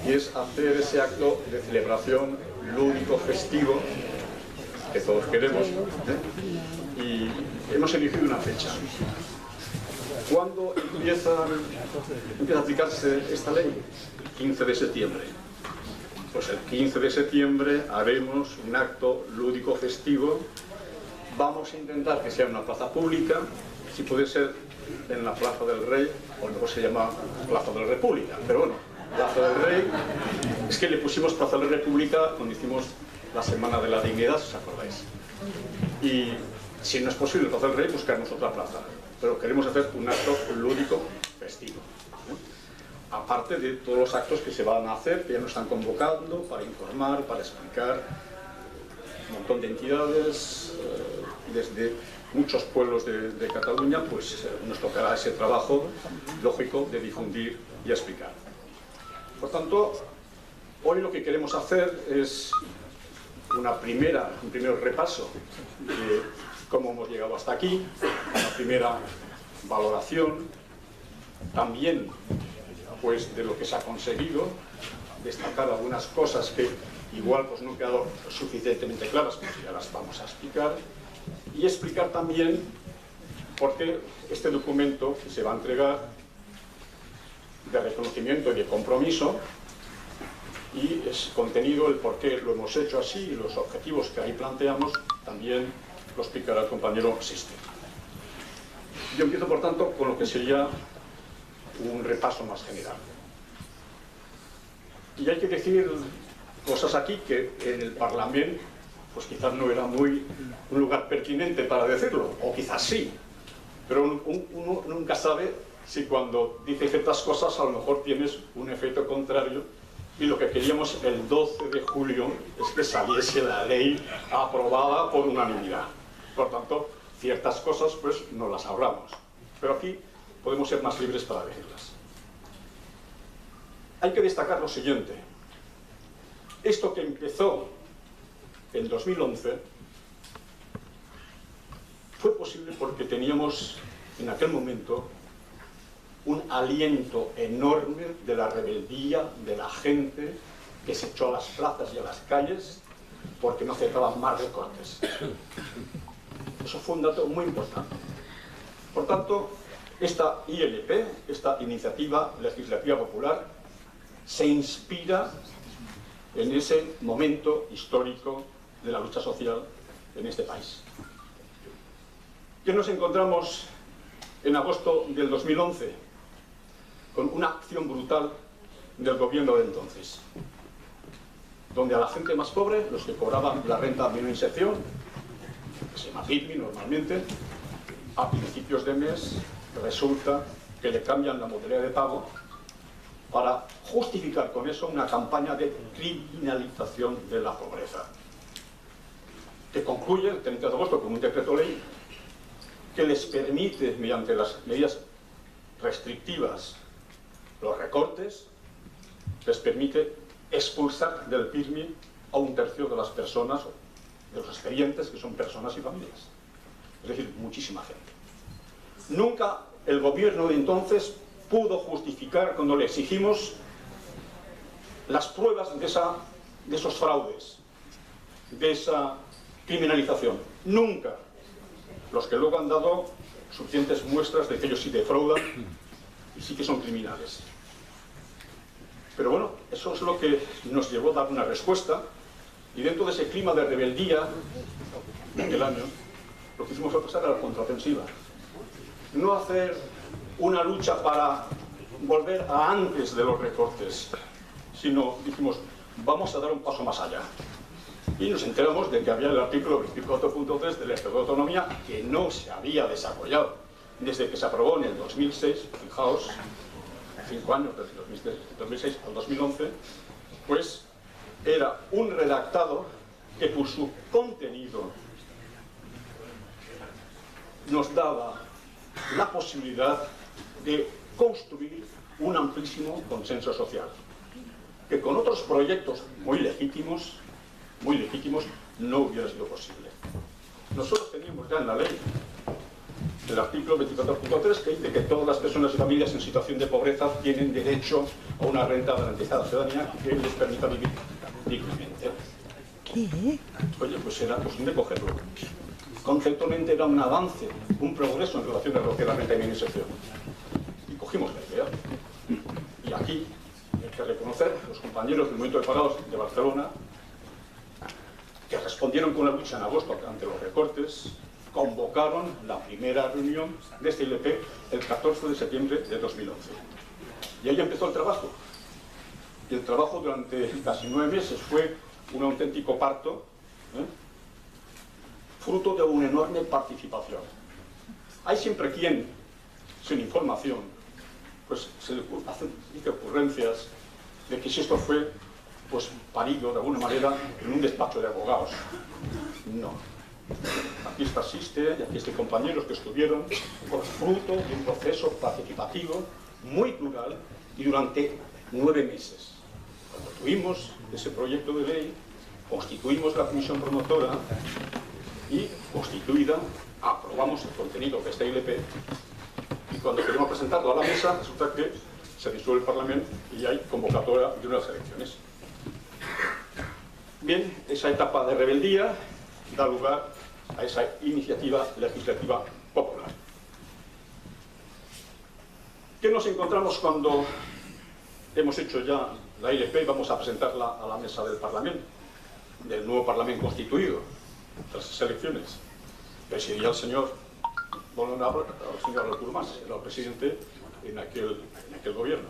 y es hacer ese acto de celebración lúdico, festivo, que todos queremos, y hemos elegido una fecha. ¿Cuándo empieza a aplicarse esta ley? 15 de septiembre. Pues el 15 de septiembre haremos un acto lúdico festivo. Vamos a intentar que sea en una plaza pública, si puede ser en la Plaza del Rey, o luego se llama Plaza de la República, pero bueno, Plaza del Rey, es que le pusimos Plaza de la República cuando hicimos la Semana de la Dignidad, ¿os acordáis? Y si no es posible Plaza del Rey, buscarnos otra plaza, pero queremos hacer un acto lúdico festivo, aparte de todos los actos que se van a hacer, que ya nos están convocando para informar, para explicar, un montón de entidades, desde muchos pueblos de Cataluña, pues nos tocará ese trabajo lógico de difundir y explicar. Por tanto, hoy lo que queremos hacer es un primer repaso de cómo hemos llegado hasta aquí, una primera valoración, también pues de lo que se ha conseguido, destacar algunas cosas que igual pues no han quedado suficientemente claras, pues ya las vamos a explicar, y explicar también por qué este documento que se va a entregar de reconocimiento y de compromiso, y es contenido, el por qué lo hemos hecho así y los objetivos que ahí planteamos, también lo explicará el compañero Siste. Yo empiezo, por tanto, con lo que sería un repaso más general. Y hay que decir cosas aquí que en el Parlamento pues quizás no era un lugar pertinente para decirlo, o quizás sí, pero uno nunca sabe si cuando dice ciertas cosas a lo mejor tienes un efecto contrario, y lo que queríamos el 12 de julio es que saliese la ley aprobada por unanimidad. Por tanto, ciertas cosas pues no las ahorramos, pero aquí podemos ser más libres para decirlas. Hay que destacar lo siguiente: esto que empezó en 2011 fue posible porque teníamos en aquel momento un aliento enorme de la rebeldía de la gente que se echó a las plazas y a las calles porque no aceptaban más recortes. Eso fue un dato muy importante. Por tanto, esta ILP, esta Iniciativa Legislativa Popular, se inspira en ese momento histórico de la lucha social en este país. ¿Qué nos encontramos en agosto del 2011? Con una acción brutal del gobierno de entonces, donde a la gente más pobre, los que cobraban la renta de inserción, que se llama PIRMI normalmente, a principios de mes resulta que le cambian la modalidad de pago para justificar con eso una campaña de criminalización de la pobreza, que concluye el 30 de agosto con un decreto ley que les permite, mediante las medidas restrictivas, los recortes, les permite expulsar del PIRMI a un tercio de las personas, de los expedientes, que son personas y familias. Es decir, muchísima gente. Nunca el gobierno de entonces pudo justificar, cuando le exigimos, las pruebas de esos fraudes, de esa criminalización. Nunca. Los que luego han dado suficientes muestras de que ellos sí defraudan y sí que son criminales. Pero bueno, eso es lo que nos llevó a dar una respuesta, y dentro de ese clima de rebeldía de aquel año, lo que hicimos fue pasar a la contraofensiva. No hacer una lucha para volver a antes de los recortes, sino dijimos, vamos a dar un paso más allá. Y nos enteramos de que había el artículo 24.3 del Estatuto de Autonomía que no se había desarrollado desde que se aprobó en el 2006, fijaos, 5 años, desde 2006 al 2011, pues era un redactado que por su contenido nos daba la posibilidad de construir un amplísimo consenso social, que con otros proyectos muy legítimos, no hubiera sido posible. Nosotros teníamos ya en la ley el artículo 24.3, que dice que todas las personas y familias en situación de pobreza tienen derecho a una renta garantizada de ciudadanía que les permita vivir dignamente. ¿Qué? Oye, pues era cuestión de cogerlo. Conceptualmente era un avance, un progreso en relación a lo que era la renta de inserción. Y cogimos la idea. Y aquí hay que reconocer a los compañeros del Movimiento de Parados de Barcelona, que respondieron con una lucha en agosto ante los recortes, convocaron la primera reunión de esta ILP el 14 de septiembre de 2011. Y ahí empezó el trabajo. Y el trabajo durante casi 9 meses fue un auténtico parto, fruto de una enorme participación. Hay siempre quien, sin información, pues se le dice ocurrencias de que si esto fue pues parido de alguna manera en un despacho de abogados. No. Aquí está Siste y aquí están compañeros que estuvieron por fruto de un proceso participativo muy plural y durante 9 meses. Cuando tuvimos ese proyecto de ley, constituimos la comisión promotora y, constituida, aprobamos el contenido de esta ILP y cuando queremos presentarlo a la mesa, resulta que se disuelve el Parlamento y hay convocatoria de unas elecciones. Bien, esa etapa de rebeldía da lugar a esa iniciativa legislativa popular. ¿Qué nos encontramos cuando hemos hecho ya la ILP y vamos a presentarla a la mesa del Parlamento, del nuevo Parlamento constituido, tras las elecciones? Presidía el señor Artur Mas, era el presidente en aquel gobierno.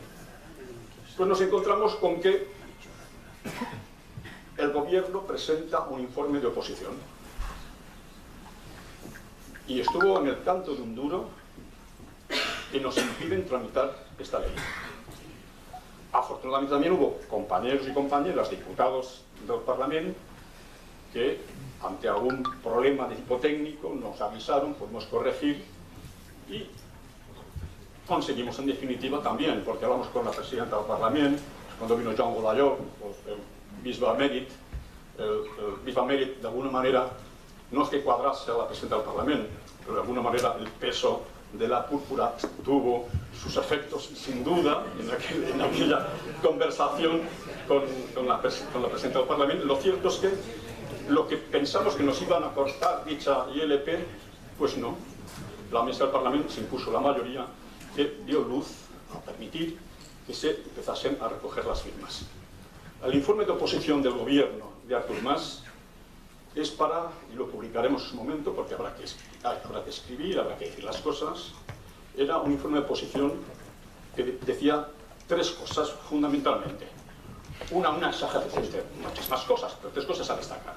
Pues nos encontramos con que el gobierno presenta un informe de oposición y estuvo en el canto de un duro que nos impiden tramitar esta ley. Afortunadamente también hubo compañeros y compañeras, diputados del Parlamento, que ante algún problema de tipo técnico nos avisaron, pudimos corregir y conseguimos en definitiva también, porque hablamos con la presidenta del Parlamento, cuando vino Joan Godalló, el bisbe emèrit, el bisbe emèrit de alguna manera no es que cuadrase a la presidenta del Parlamento, pero de alguna manera el peso de la púrpura tuvo sus efectos sin duda en aquella conversación con la presidenta del Parlamento. Lo cierto es que lo que pensamos que nos iban a cortar dicha ILP, pues no. La mesa del Parlamento se impuso la mayoría que dio luz a permitir que se empezasen a recoger las firmas. El informe de oposición del gobierno de Artur Mas es para, y lo publicaremos en su momento porque habrá que escribir, habrá que decir las cosas, era un informe de oposición que decía 3 cosas fundamentalmente. Una exageración, muchas más cosas, pero 3 cosas a destacar.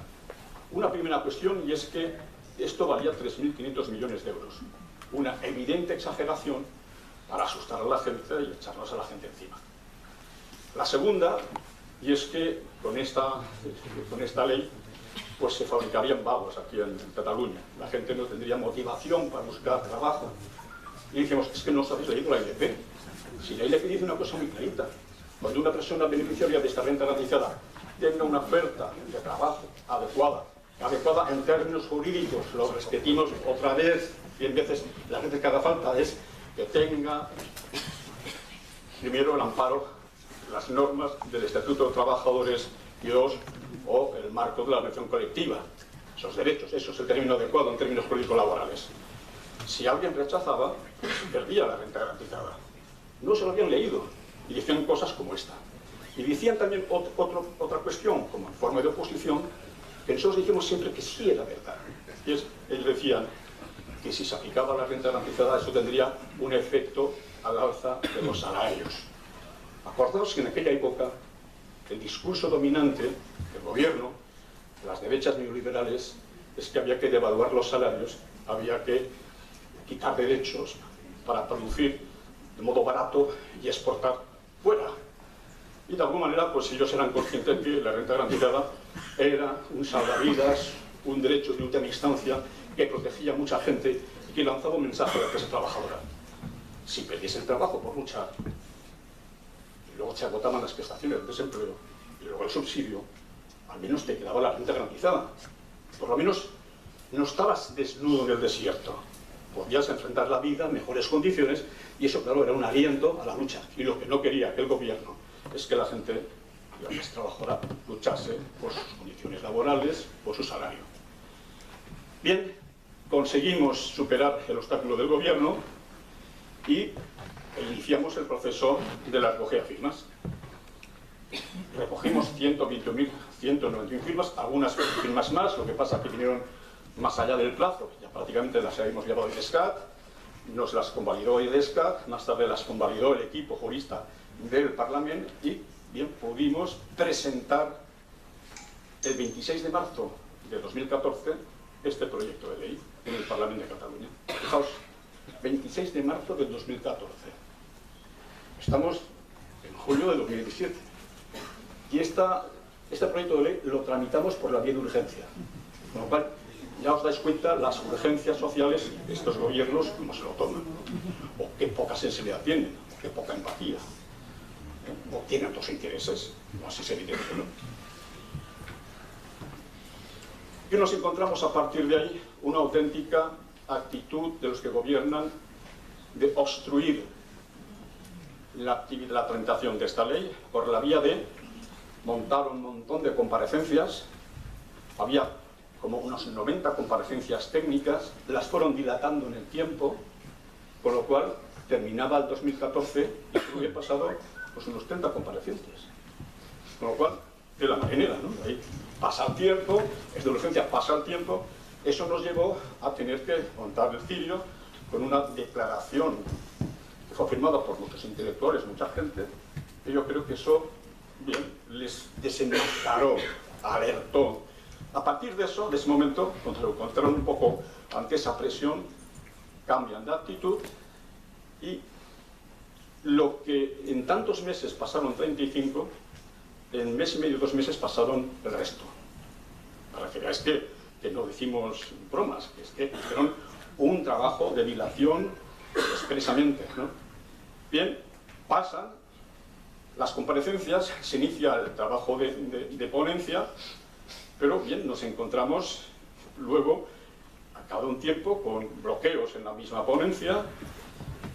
Una primera cuestión, y es que esto valía 3.500 millones de euros. Una evidente exageración para asustar a la gente y echarnos a la gente encima. La segunda, y es que con esta ley pues se fabricarían vagos aquí en Cataluña. La gente no tendría motivación para buscar trabajo. Y dijimos, es que no os habéis leído la ILP. Si la ILP dice una cosa muy clarita, cuando una persona beneficiaria de esta renta garantizada tenga una oferta de trabajo adecuada en términos jurídicos, lo repetimos otra vez, y en veces las veces que haga falta es que tenga primero el amparo, las normas del Estatuto de Trabajadores y o el marco de la relación colectiva, esos derechos, eso es el término adecuado en términos jurídicos laborales. Si alguien rechazaba, perdía la renta garantizada. No se lo habían leído y decían cosas como esta. Y decían también otra cuestión, como en forma de oposición, que nosotros dijimos siempre que sí era verdad. Y ellos decían que si se aplicaba la renta garantizada eso tendría un efecto al alza de los salarios. Acordaos que en aquella época el discurso dominante del gobierno, las derechas neoliberales, es que había que devaluar los salarios, había que quitar derechos para producir de modo barato y exportar fuera. Y de alguna manera, pues ellos eran conscientes de que la renta garantizada era un salvavidas, un derecho de última instancia que protegía a mucha gente y que lanzaba un mensaje a la clase trabajadora. Si perdiese el trabajo por luchar, y luego se agotaban las prestaciones del desempleo, y luego el subsidio, al menos te quedaba la renta garantizada. Por lo menos no estabas desnudo en el desierto. podías enfrentar la vida en mejores condiciones, y eso, claro, era un aliento a la lucha. Y lo que no quería el gobierno es que la gente, la clase trabajadora, luchase por sus condiciones laborales, por su salario. Bien, conseguimos superar el obstáculo del gobierno y iniciamos el proceso de la recogida de firmas. Recogimos 191 firmas, algunas firmas más, lo que pasa que vinieron más allá del plazo, ya prácticamente las habíamos llevado a IDESCAT, nos las convalidó IDESCAT, más tarde las convalidó el equipo jurista del Parlamento y, bien, pudimos presentar el 26 de marzo de 2014 este proyecto de ley en el Parlamento de Cataluña. Fijaos, 26 de marzo del 2014. Estamos en julio de 2017. Y este proyecto de ley lo tramitamos por la vía de urgencia. Con lo cual, ya os dais cuenta las urgencias sociales de estos gobiernos, cómo se lo toman. O qué poca sensibilidad tienen, o qué poca empatía. O tienen otros intereses. No, así es evidente, ¿no? Y nos encontramos a partir de ahí una auténtica actitud de los que gobiernan de obstruir la tramitación de esta ley por la vía de montar un montón de comparecencias. Había como unos 90 comparecencias técnicas, las fueron dilatando en el tiempo, con lo cual terminaba el 2014 y había pasado pues unos 30 comparecencias. Con lo cual, de la marinera, ¿no? Ahí pasa el tiempo, es de urgencia, pasa el tiempo. Eso nos llevó a tener que montar el cirio con una declaración que fue firmada por muchos intelectuales, mucha gente, y yo creo que eso, bien, les desenmascaró, alertó. A partir de eso, de ese momento, cuando lo encontraron un poco ante esa presión, cambian de actitud y lo que en tantos meses pasaron 35, en mes y medio, 2 meses pasaron el resto. Para que veáis que no decimos bromas, que es que hicieron un trabajo de dilación expresamente, ¿no? Bien, pasan las comparecencias, se inicia el trabajo de ponencia, pero bien, nos encontramos luego, a cabo de un tiempo, con bloqueos en la misma ponencia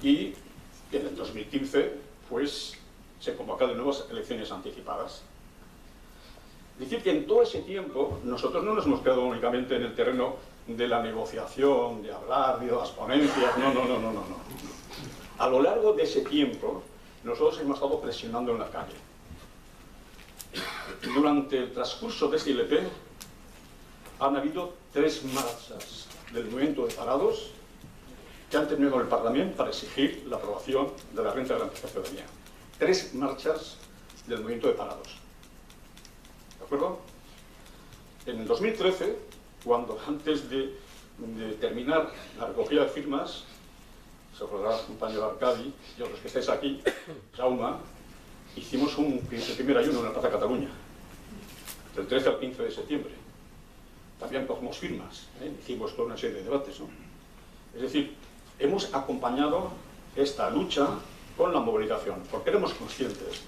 y en el 2015, pues, se convocan de nuevo elecciones anticipadas. Es decir, que en todo ese tiempo nosotros no nos hemos quedado únicamente en el terreno de la negociación, de hablar, de las ponencias, no. A lo largo de ese tiempo, nosotros hemos estado presionando en la calle. Durante el transcurso de este ILP han habido 3 marchas del movimiento de parados que han terminado en el Parlamento para exigir la aprobación de la renta de garantía de ciudadanía. 3 marchas del movimiento de parados. ¿De acuerdo? En el 2013, cuando antes de terminar la recogida de firmas, se acordará el compañero Arcadi y otros que estáis aquí, Jaume, hicimos el primer ayuno en la Plaza Cataluña, del 13 al 15 de septiembre. También cogimos firmas, hicimos toda una serie de debates, ¿no? Es decir, hemos acompañado esta lucha con la movilización, porque éramos conscientes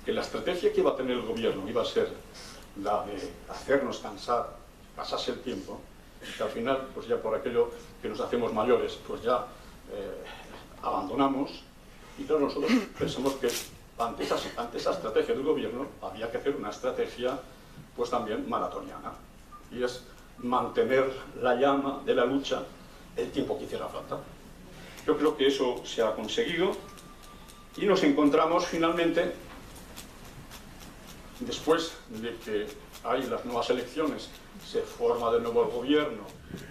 que la estrategia que iba a tener el gobierno iba a ser la de hacernos cansar, pasarse el tiempo, que al final, pues ya por aquello que nos hacemos mayores, pues ya abandonamos, y claro, nosotros pensamos que ante esa estrategia del gobierno había que hacer una estrategia pues también maratoniana, y es mantener la llama de la lucha el tiempo que hiciera falta. Yo creo que eso se ha conseguido y nos encontramos finalmente, después de que hay las nuevas elecciones, se forma de nuevo el gobierno,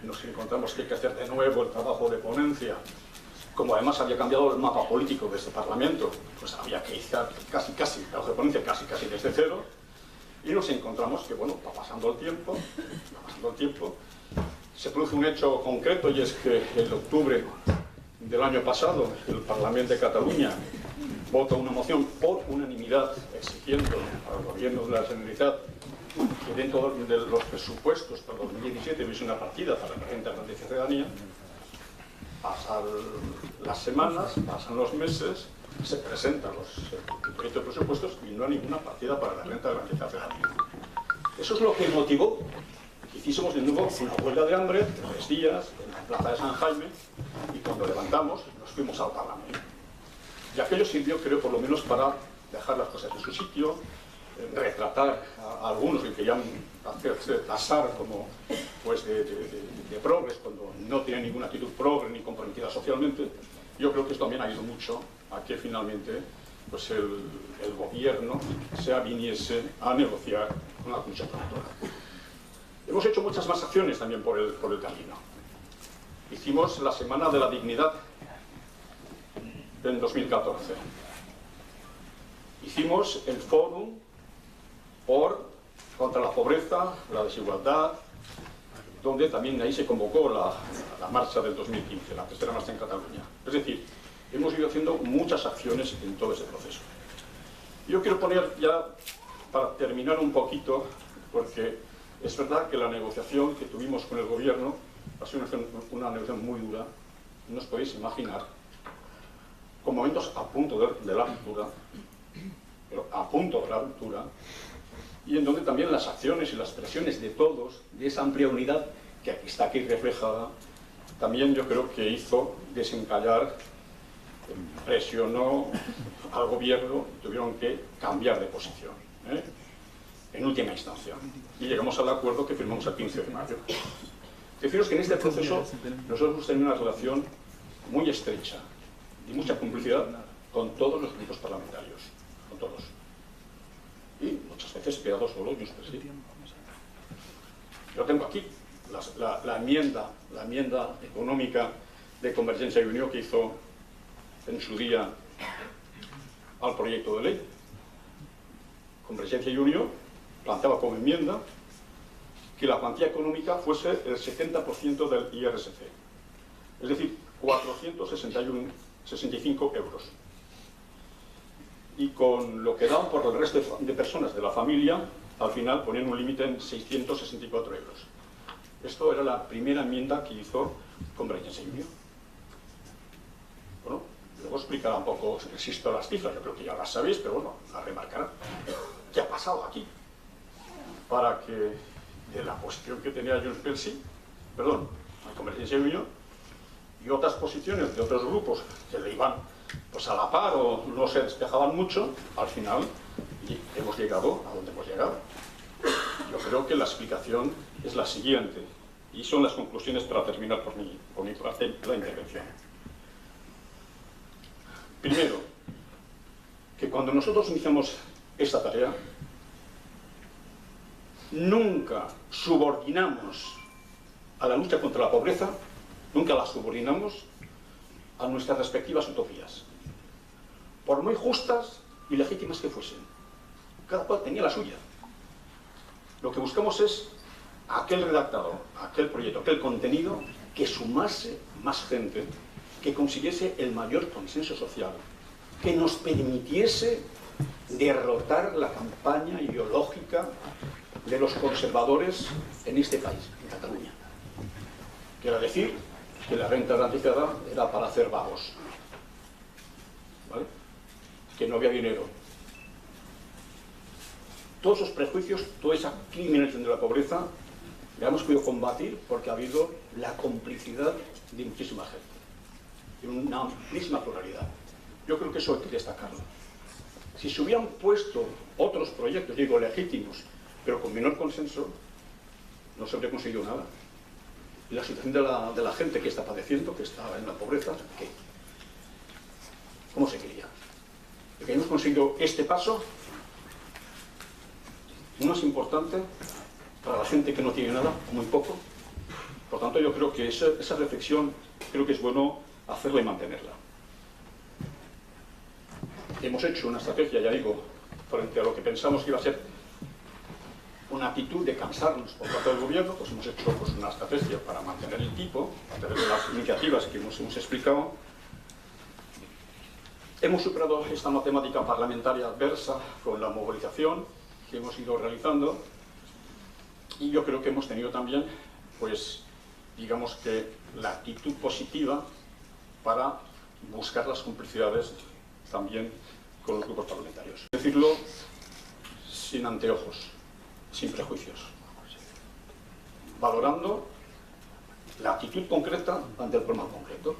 nos encontramos que hay que hacer de nuevo el trabajo de ponencia. Como además había cambiado el mapa político de este Parlamento, pues había que iniciar casi el trabajo de ponencia casi desde cero, y nos encontramos que, bueno, va pasando el tiempo, se produce un hecho concreto, y es que en octubre del año pasado el Parlamento de Cataluña vota una moción por unanimidad exigiendo al gobierno de la Generalitat que dentro de los presupuestos para 2017 hubiese una partida para la renta de garantía de ciudadanía. Pasan las semanas, pasan los meses, se presentan el proyecto de presupuestos y no hay ninguna partida para la renta de garantía de ciudadanía. Eso es lo que motivó hicimos de nuevo una huelga de hambre de 3 días en la plaza de San Jaime, y cuando levantamos nos fuimos al Parlamento. Y aquello sirvió, creo, por lo menos para dejar las cosas en su sitio, retratar a algunos que querían hacerse pasar como pues, de progres cuando no tienen ninguna actitud progre ni comprometida socialmente. Yo creo que esto también ha ido mucho a que finalmente pues el gobierno se aviniese a negociar con la Comisión Promotora. Hemos hecho muchas más acciones también por el camino. Hicimos la Semana de la Dignidad en 2014. Hicimos el Fórum contra la pobreza, la desigualdad, donde también ahí se convocó la marcha del 2015, la tercera marcha en Cataluña. Es decir, hemos ido haciendo muchas acciones en todo ese proceso. Yo quiero poner ya, para terminar un poquito, porque es verdad que la negociación que tuvimos con el gobierno ha sido una negociación muy dura, no os podéis imaginar, con momentos a punto de la ruptura, pero a punto de la ruptura, y en donde también las acciones y las presiones de todos, de esa amplia unidad que aquí está aquí reflejada, también yo creo que hizo desencallar, presionó al gobierno, tuvieron que cambiar de posición, en última instancia. Y llegamos al acuerdo que firmamos el 15 de mayo. Deciros que en este proceso nosotros hemos tenido una relación muy estrecha y mucha complicidad con todos los grupos parlamentarios, con todos. Y muchas veces quedados solos, yo sí. Yo tengo aquí la enmienda económica de Convergencia y Unió que hizo en su día al proyecto de ley. Convergencia y Unió planteaba como enmienda que la cuantía económica fuese el 70% del IRSC, es decir, 465 euros. Y con lo que daban por el resto de personas de la familia, al final ponían un límite en 664 euros. Esto era la primera enmienda que hizo Convergencia y Unió. Bueno, luego explicará un poco, existo las cifras, yo creo que ya las sabéis, pero bueno, las remarcará. ¿Qué ha pasado aquí? Para que de la posición que tenía Junts pel Sí, perdón, la Convergencia y Unió, y otras posiciones de otros grupos que le iban pues a la par o no se despejaban mucho, al final hemos llegado a donde hemos llegado. Yo creo que la explicación es la siguiente, y son las conclusiones para terminar por mi parte de la intervención. Primero, que cuando nosotros iniciamos esta tarea, nunca subordinamos a la lucha contra la pobreza, nunca la subordinamos a nuestras respectivas utopías, por muy justas y legítimas que fuesen. Cada cual tenía la suya. Lo que buscamos es aquel redactado, aquel proyecto, aquel contenido que sumase más gente, que consiguiese el mayor consenso social, que nos permitiese derrotar la campaña ideológica de los conservadores en este país, en Cataluña. Quiero decir que la renta garantizada era para hacer vagos, ¿vale? Que no había dinero. Todos esos prejuicios, toda esa criminalización de la pobreza, la hemos podido combatir porque ha habido la complicidad de muchísima gente, de una amplísima pluralidad. Yo creo que eso hay que destacarlo. Si se hubieran puesto otros proyectos, digo legítimos, pero con menor consenso, no se habría conseguido nada. Y la situación de la gente que está padeciendo, que está en la pobreza, ¿qué? ¿Cómo se quería? Porque hemos conseguido este paso, no es importante para la gente que no tiene nada, muy poco. Por tanto, yo creo que esa reflexión creo que es bueno hacerla y mantenerla. Hemos hecho una estrategia, ya digo, frente a lo que pensamos que iba a ser una actitud de cansarnos por parte del gobierno, pues hemos hecho pues, una estrategia para mantener el tipo, a través de las iniciativas que hemos explicado. Hemos superado esta matemática parlamentaria adversa con la movilización que hemos ido realizando, y yo creo que hemos tenido también, pues, digamos que la actitud positiva para buscar las complicidades también con los grupos parlamentarios. Decirlo sin anteojos, sin prejuicios. valorando la actitud concreta ante el problema concreto.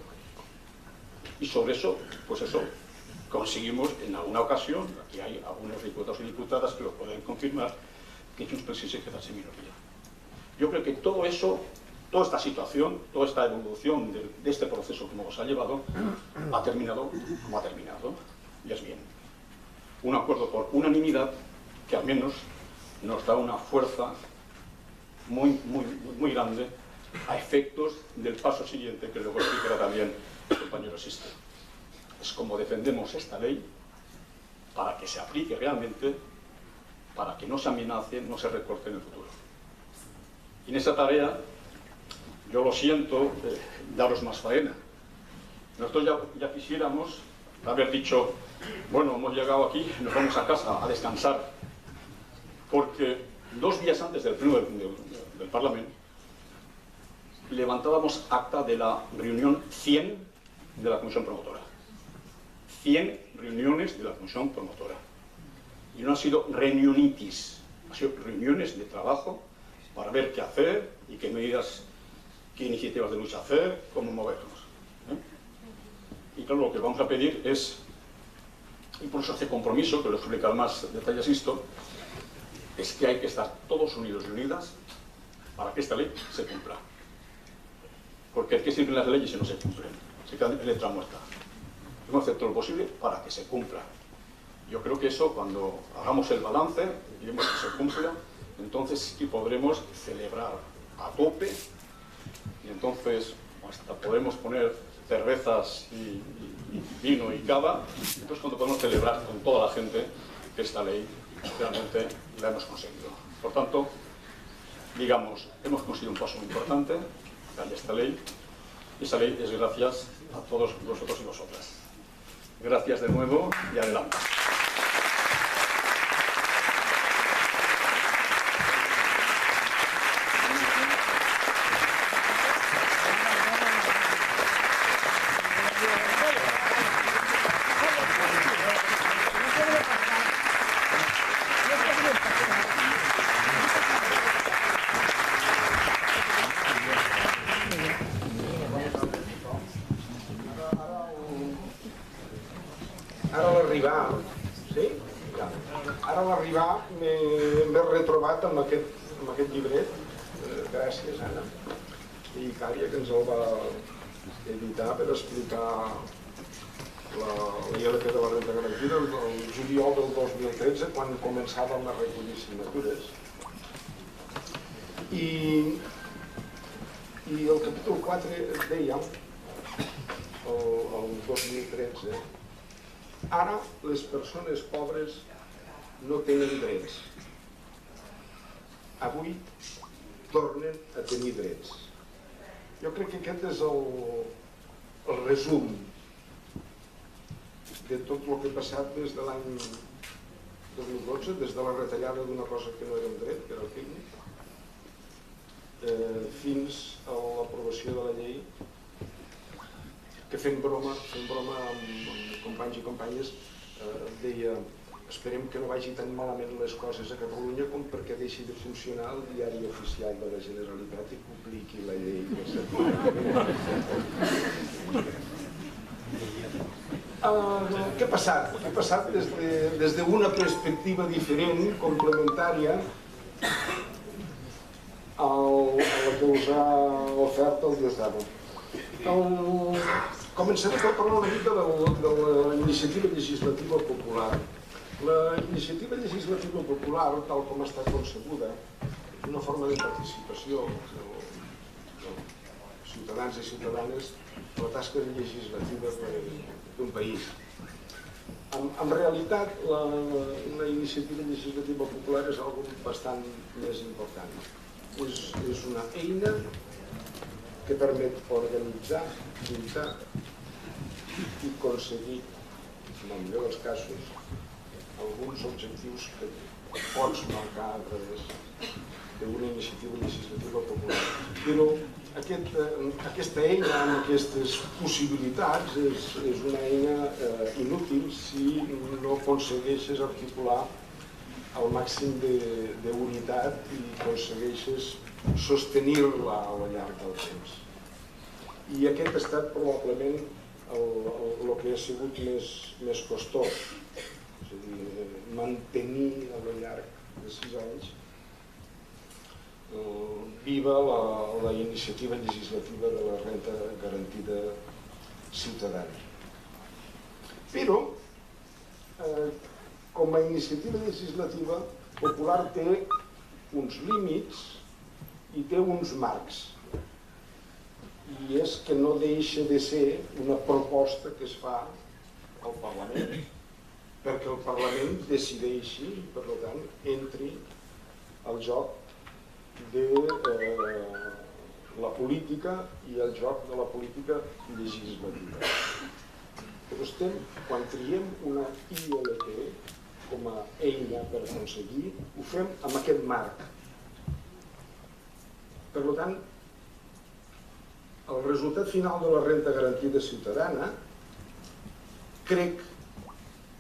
Y sobre eso, pues eso, conseguimos en alguna ocasión, aquí hay algunos diputados y diputadas que lo pueden confirmar, que Junts pel Sí se quedase en minoría. Yo creo que todo eso, toda esta situación, toda esta evolución de este proceso que nos ha llevado, ha terminado como ha terminado, y es bien. Un acuerdo por unanimidad que al menos nos da una fuerza muy grande a efectos del paso siguiente, que luego explicará también el compañero Sisto. Es como defendemos esta ley para que se aplique realmente, para que no se amenace, no se recorte en el futuro. Y en esa tarea, yo lo siento, daros más faena. Nosotros ya quisiéramos haber dicho, bueno, hemos llegado aquí, nos vamos a casa a descansar, porque 2 días antes del pleno del Parlamento levantábamos acta de la reunión 100 de la Comisión Promotora. 100 reuniones de la Comisión Promotora. Y no han sido reunionitis, han sido reuniones de trabajo para ver qué hacer y qué medidas, qué iniciativas de lucha hacer, cómo movernos. Y claro, lo que vamos a pedir es, y por eso este compromiso, que lo explicará más detalles esto, es que hay que estar todos unidos y unidas para que esta ley se cumpla. Porque es que siempre las leyes no se cumplen, se quedan en letra muerta. Hemos hecho todo lo posible para que se cumpla. Yo creo que eso, cuando hagamos el balance y vemos que se cumpla, entonces sí que podremos celebrar a tope, y entonces hasta podemos poner cervezas y vino y cava, entonces cuando podemos celebrar con toda la gente que esta ley realmente la hemos conseguido. Por tanto, digamos, hemos conseguido un paso muy importante, que hay esta ley, y esa ley es gracias a todos vosotros y vosotras. Gracias de nuevo y adelante. Ara a l'arribar m'he retrobat amb aquest llibret, gràcies Anna i Cària, que ens el va editar per explicar la ILP de la renda garantida el juliol del 2013, quan començàvem a recollir signatures. I el capítol 4 deia, el 2013, ara les persones pobres no tenen drets. Avui tornen a tenir drets. Jo crec que aquest és el resum de tot el que ha passat des de l'any 2012, des de la retallada d'una cosa que no era un dret, que era el pícnic, fins a l'aprovació de la llei, que fent broma amb companys i companyes deia: esperem que no vagi tan malament les coses a Catalunya com perquè deixi de funcionar el diari oficial de la Generalitat i publiqui la llei de setmana. Què ha passat? Què ha passat des d'una perspectiva diferent, complementària a la que us ha ofert el Diosdado. Començaré per parlar una mica de la iniciativa legislativa popular. La iniciativa legislativa popular, tal com està concebuda, és una forma de participació dels ciutadans i ciutadanes en la tasca legislativa d'un país. En realitat, la iniciativa legislativa popular és una cosa bastant més important. És una eina que permet organitzar, lluitar i aconseguir, en el millor dels casos, alguns objectius que pots marcar a través d'una iniciativa legislativa popular. Però aquesta eina amb aquestes possibilitats és una eina inútil si no aconsegueixes articular el màxim d'unitat i aconsegueixes sostenir-la al llarg del temps. I aquest ha estat probablement el que ha sigut més costós, és a dir, mantenir al llarg de 6 anys viva la iniciativa legislativa de la renda garantida ciutadana. Però, com a iniciativa legislativa, Popular té uns límits i té uns marcs. I és que no deixa de ser una proposta que es fa al Parlament, perquè el Parlament decideixi, per tant, entri al joc de la política i el joc de la política legislativa. Però quan triem una ILP com a eina per aconseguir, ho fem amb aquest marc. Per tant, el resultat final de la renda garantida ciutadana crec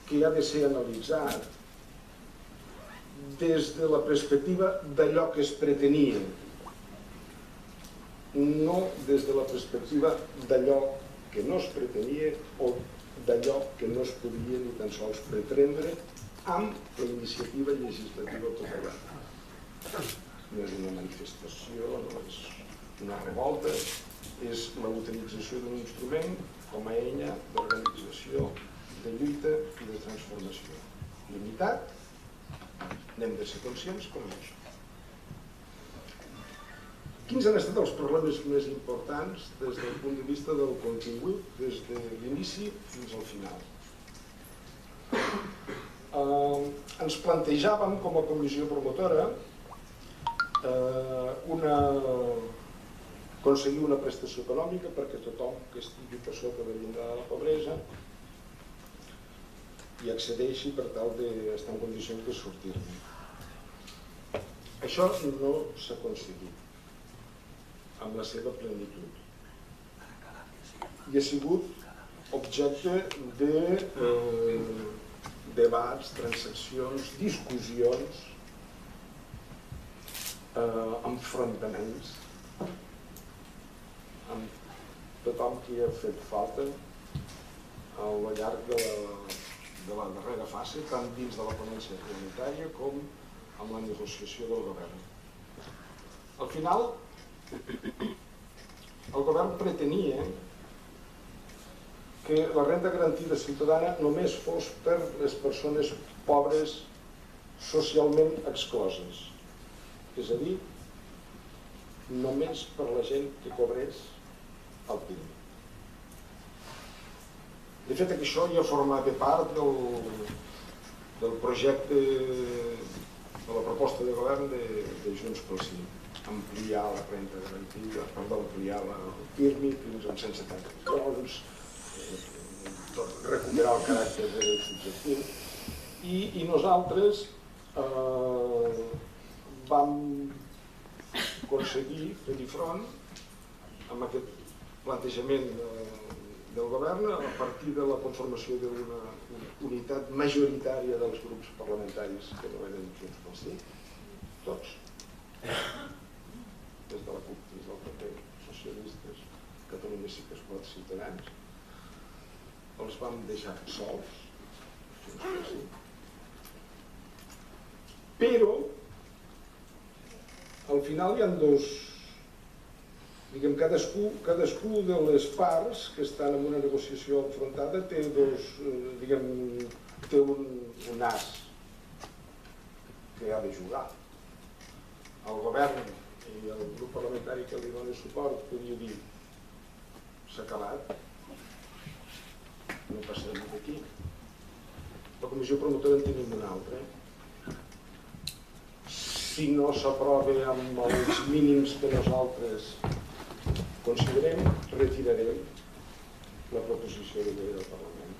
que ha de ser analitzat des de la perspectiva d'allò que es pretenia, no des de la perspectiva d'allò que no es pretenia o d'allò que no es podia ni tan sols pretendre amb la iniciativa legislativa popular. No és una manifestació, no és una revolta, és la utilització d'un instrument com a eina d'organització, de lluita i de transformació. Limitat, n'hem de ser conscients com això. Quins han estat els problemes més importants des del punt de vista del contingut, des de l'inici fins al final? Ens plantejàvem com a comissió promotora aconseguir una prestació econòmica perquè tothom que estigui per sota del llindar de la pobresa hi accedeixi per tal d'estar en condicions de sortir-ne. Això no s'ha aconseguit amb la seva plenitud i ha sigut objecte de debats, transaccions, discussions, enfrontaments amb tothom qui ha fet falta al llarg de la darrera fase, tant dins de la ponència comunitària com amb la negociació del govern. Al final, el govern pretenia que la renda garantida ciutadana només fos per les persones pobres socialment excloses, és a dir, només per la gent que cobrés el PIB. De fet, això ja formava part del projecte de la proposta de govern de Junts pel Sí, ampliar la renda garantida, ampliar el PIRMI fins als 170 euros, recuperar el caràcter subjectiu, i nosaltres vam aconseguir fer-hi front amb aquest plantejament del govern a partir de la conformació d'una unitat majoritària dels grups parlamentaris que no eren Junts pel Sí, tots, des de la CUP, des del PP, socialistes, Catalunya Sí que es pot, Ciutadans, els vam deixar sols, Junts pel Sí. Però, al final hi ha dos, diguem, cadascú de les parts que estan en una negociació enfrontada té un as que ha de jugar. El govern i el grup parlamentari que li dona suport podria dir s'ha acabat, no passarem d'aquí. La comissió promotora en tenim una altra. Si no s'aprova amb els mínims que nosaltres considerem, retirarem la proposició de llei del Parlament.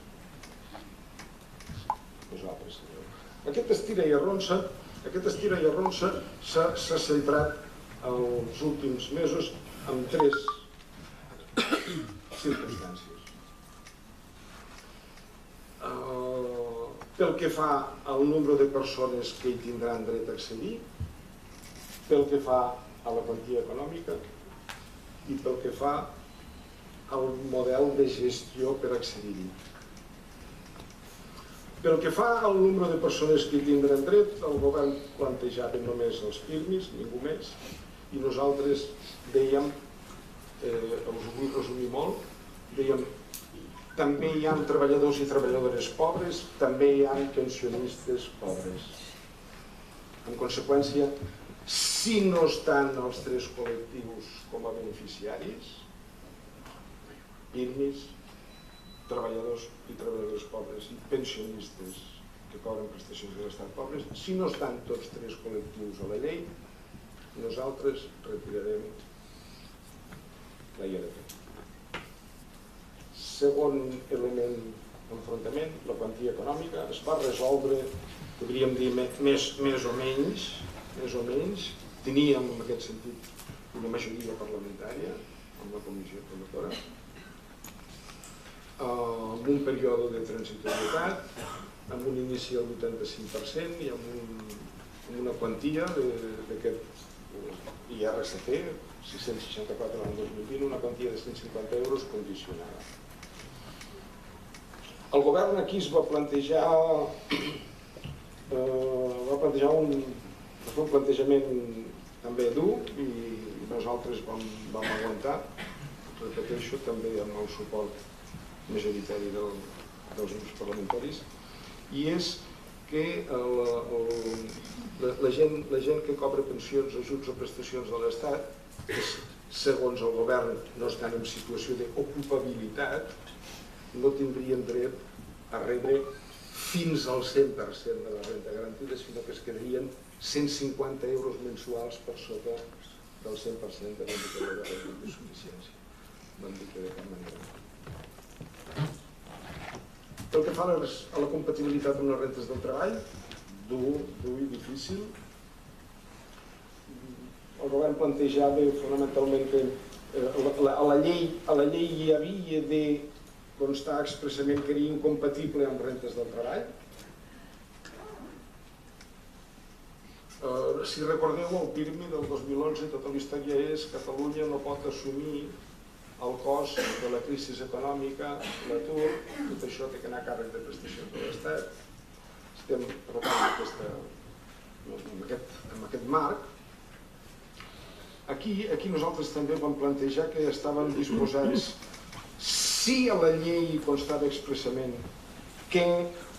Nosaltres sabeu. Aquest estira i arronsa s'ha centrat els últims mesos en 3 circumstàncies. pel que fa al nombre de persones que hi tindran dret a accedir, pel que fa a la quantia econòmica i pel que fa al model de gestió per accedir-hi. Pel que fa al nombre de persones que hi tindran dret, el govern plantejava només els pirmis, ningú més, i nosaltres dèiem, us ho vull resumir molt, dèiem també hi ha treballadors i treballadores pobres, també hi ha pensionistes pobres. En conseqüència, si no estan els tres col·lectius com a beneficiaris, pirmis, treballadors i treballadores pobres i pensionistes que cobren prestacions de l'Estat pobres, si no estan tots tres col·lectius a la llei, nosaltres retirarem la IRP. Segon element d'enfrontament, la quantia econòmica, es va resoldre, podríem dir, més o menys. Teníem, en aquest sentit, una majoria parlamentària amb la comissió promotora, amb un període de transitorietat, amb un inici del 85% i amb una quantia d'aquest IRST, 664 l'any 2020, una quantia de 150 euros condicionada. El govern aquí es va plantejar un plantejament també dur i nosaltres vam aguantar, repeteixo, també amb el suport majoritari dels grups parlamentaris, i és que la gent que cobra pensions, ajuts o prestacions de l'Estat, que segons el govern no estan en situació d'ocupabilitat, no tindrien dret a rebre fins al 100% de la renda garantida, sinó que es quedarien 150 euros mensuals per sota del 100% de l'indicador de renda de suficiència. No en dic de cap manera. Pel que fa a la compatibilitat amb les rentes del treball, dur i difícil. El govern plantejava fonamentalment que a la llei hi havia de constar expressament que era incompatible amb rentes del treball. Si recordeu, el PIRMI del 2011, tota la història és que Catalunya no pot assumir el cost de la crisi econòmica, l'atur, tot això té que anar a càrrec de prestacions de l'Estat. Estem trobant en aquest marc. Aquí nosaltres també vam plantejar que estàvem disposats, si a la llei constava expressament que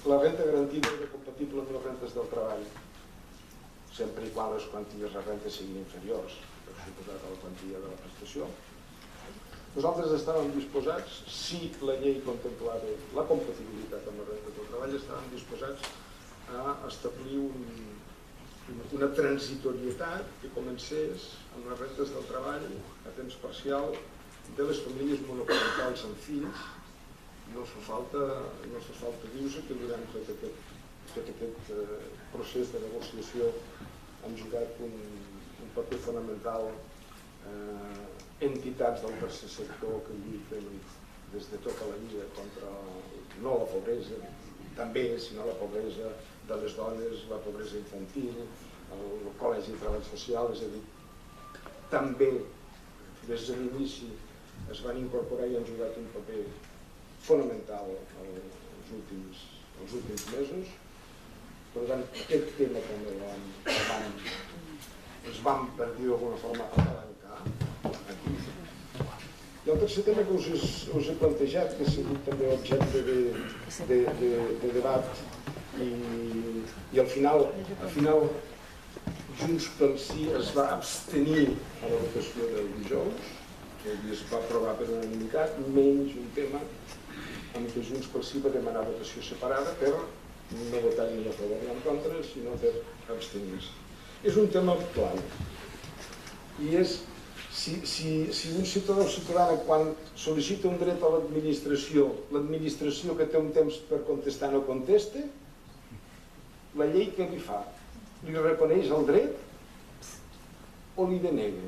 la renda garantida era compatible amb les rentes del treball, sempre i quan les quanties de renta siguin inferiors, per suposat, a la quantia de la prestació. Nosaltres estàvem disposats, si la llei contemplava la compatibilitat amb la renta del treball, estàvem disposats a establir una transitorietat que comencés amb les rentes del treball a temps parcial de les famílies monoparentals amb fills. No fa falta dir-vos que durant tot aquest procés de negociació han jugat un paper fonamental entitats del tercer sector que lluiten des de tota la vida contra no la pobresa, també, sinó la pobresa de les dones, la pobresa infantil, el Col·legi de Treball Social, és a dir, també des de l'inici es van incorporar i han jugat un paper fonamental els últims mesos. Per tant, aquest tema també ens vam, per dir-ho d'alguna forma, apalancar aquí. I el tercer tema que us he plantejat, que ha sigut també objecte de debat i al final Junts pel Sí es va abstenir a la votació del dijous, que es va aprovar per unanimitat, menys un tema en què Junts pel Sí va demanar votació separada per no votar ni a favor ni en contra, sinó per abstenir-se. És un tema clau. I és, si un ciutadà o ciutadana quan sol·licita un dret a l'administració que té un temps per contestar no contesta, la llei què li fa? Li reconeix el dret o li denega?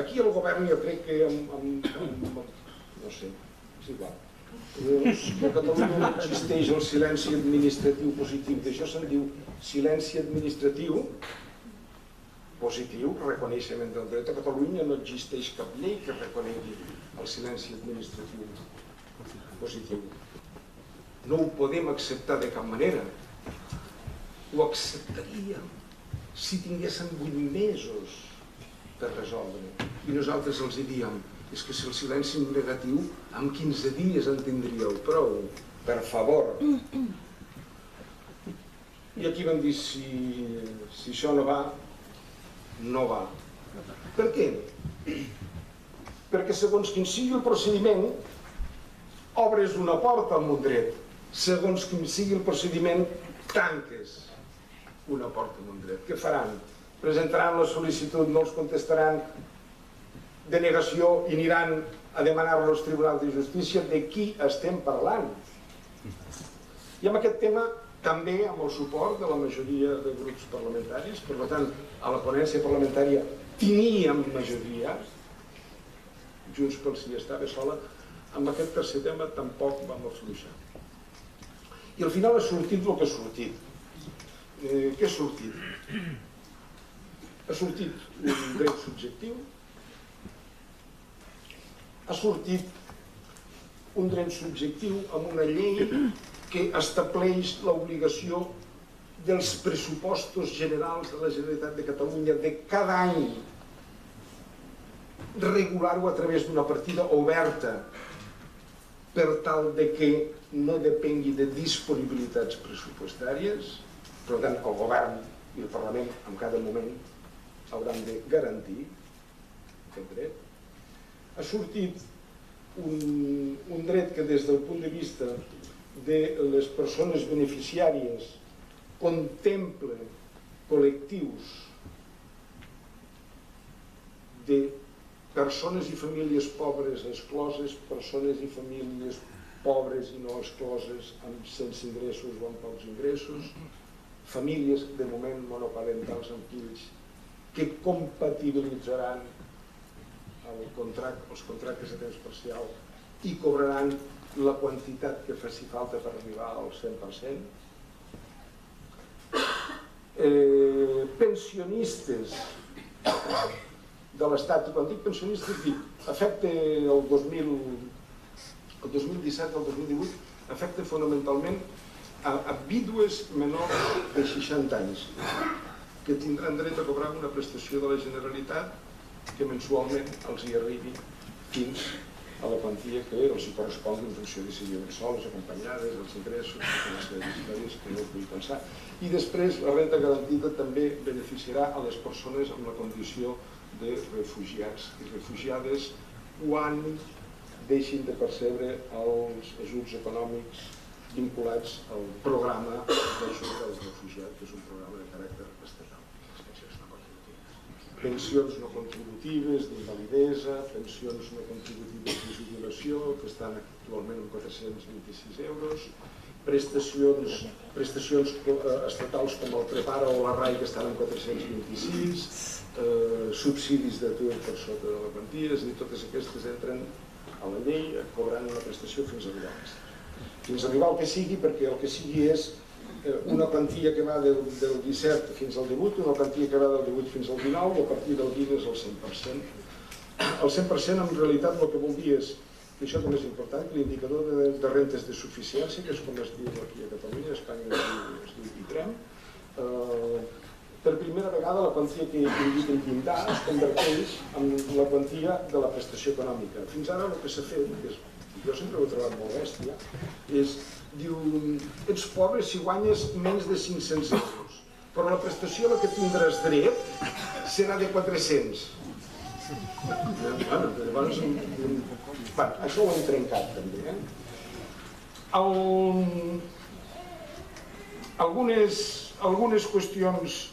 Aquí el govern jo crec que no sé, és igual. Que a Catalunya no existeix el silenci administratiu positiu. D'això se'n diu silenci administratiu positiu, reconeixement del dret. A Catalunya no existeix cap llei que reconegui el silenci administratiu positiu. No ho podem acceptar de cap manera. Ho acceptaríem si tinguéssim 8 mesos per resoldre. I nosaltres els diríem, és que si el silenci és negatiu, en 15 dies en tindríeu prou, per favor. I aquí vam dir, si això no va, no va. Per què? Perquè segons quin sigui el procediment, obres una porta amb un dret. Segons quin sigui el procediment, tanques una porta amb un dret. Què faran? Presentaran la sol·licitud, no els contestaran, denegació i aniran a demanar-lo als tribunals de justícia. De qui estem parlant? I amb aquest tema també amb el suport de la majoria de grups parlamentaris, per tant, a la ponència parlamentària teníem majoria, Junts pel Sí estava sola, amb aquest tercer tema tampoc vam afluixar. I al final ha sortit el que ha sortit. Què ha sortit? Ha sortit un dret subjectiu, ha sortit un dret subjectiu amb una llei que estableix l'obligació dels pressupostos generals de la Generalitat de Catalunya de cada any regular-ho a través d'una partida oberta per tal de que no depengui de disponibilitats pressupostàries. Per tant, el govern i el Parlament en cada moment hauran de garantir aquest dret. Ha sortit un dret que des del punt de vista de les persones beneficiàries contempla col·lectius de persones i famílies pobres excloses, persones i famílies pobres i no excloses, sense ingressos o amb pocs ingressos, famílies de moment monoparentals amb fills, que compatibilitzaran els contractes a temps parcial i cobraran la quantitat que faci falta per arribar al 100%. Pensionistes de l'Estat, i quan dic pensionistes dic, afecta el 2017 al 2018, afecta fonamentalment a vídues menors de 60 anys que tindran dret a cobrar una prestació de la Generalitat que mensualment els hi arribi fins a la quantia que els hi correspongui en funció de si viuen sols, acompanyades, els ingressos, les històries que no ho vull pensar. I després la renda garantida també beneficiarà a les persones amb la condició de refugiats i refugiades quan deixin de percebre els ajuts econòmics vinculats al programa d'ajuda als refugiats, que és un programa de caràcter estatal. Pensions no contributives d'invalidesa, pensions no contributives de jubilació, que estan actualment en 426 euros, prestacions estatals com el Prepara o la RAI, que estan en 426, subsidis d'atur per sota de la quantia, és a dir, totes aquestes entren a la llei cobrant una prestació fins a arribar al fins a arribar al que sigui, perquè el que sigui és una quantia que va del 17 fins al 18, una quantia que va del 18 fins al 19, i a partir del 20 és el 100%. El 100% en realitat el que vol dir és, que això també és important, que l'indicador de rentes de suficiència, que és com es diu aquí a Catalunya, a Espanya es diu ITREM, per primera vegada la quantia que indica el llindar es converteix en la quantia de la prestació econòmica. Fins ara el que s'ha fet, jo sempre ho he trobat molt bèstia, és, diu, ets pobre si guanyes menys de 500 euros, però la prestació a la que tindràs dret serà de 400. Això ho hem trencat també. Algunes qüestions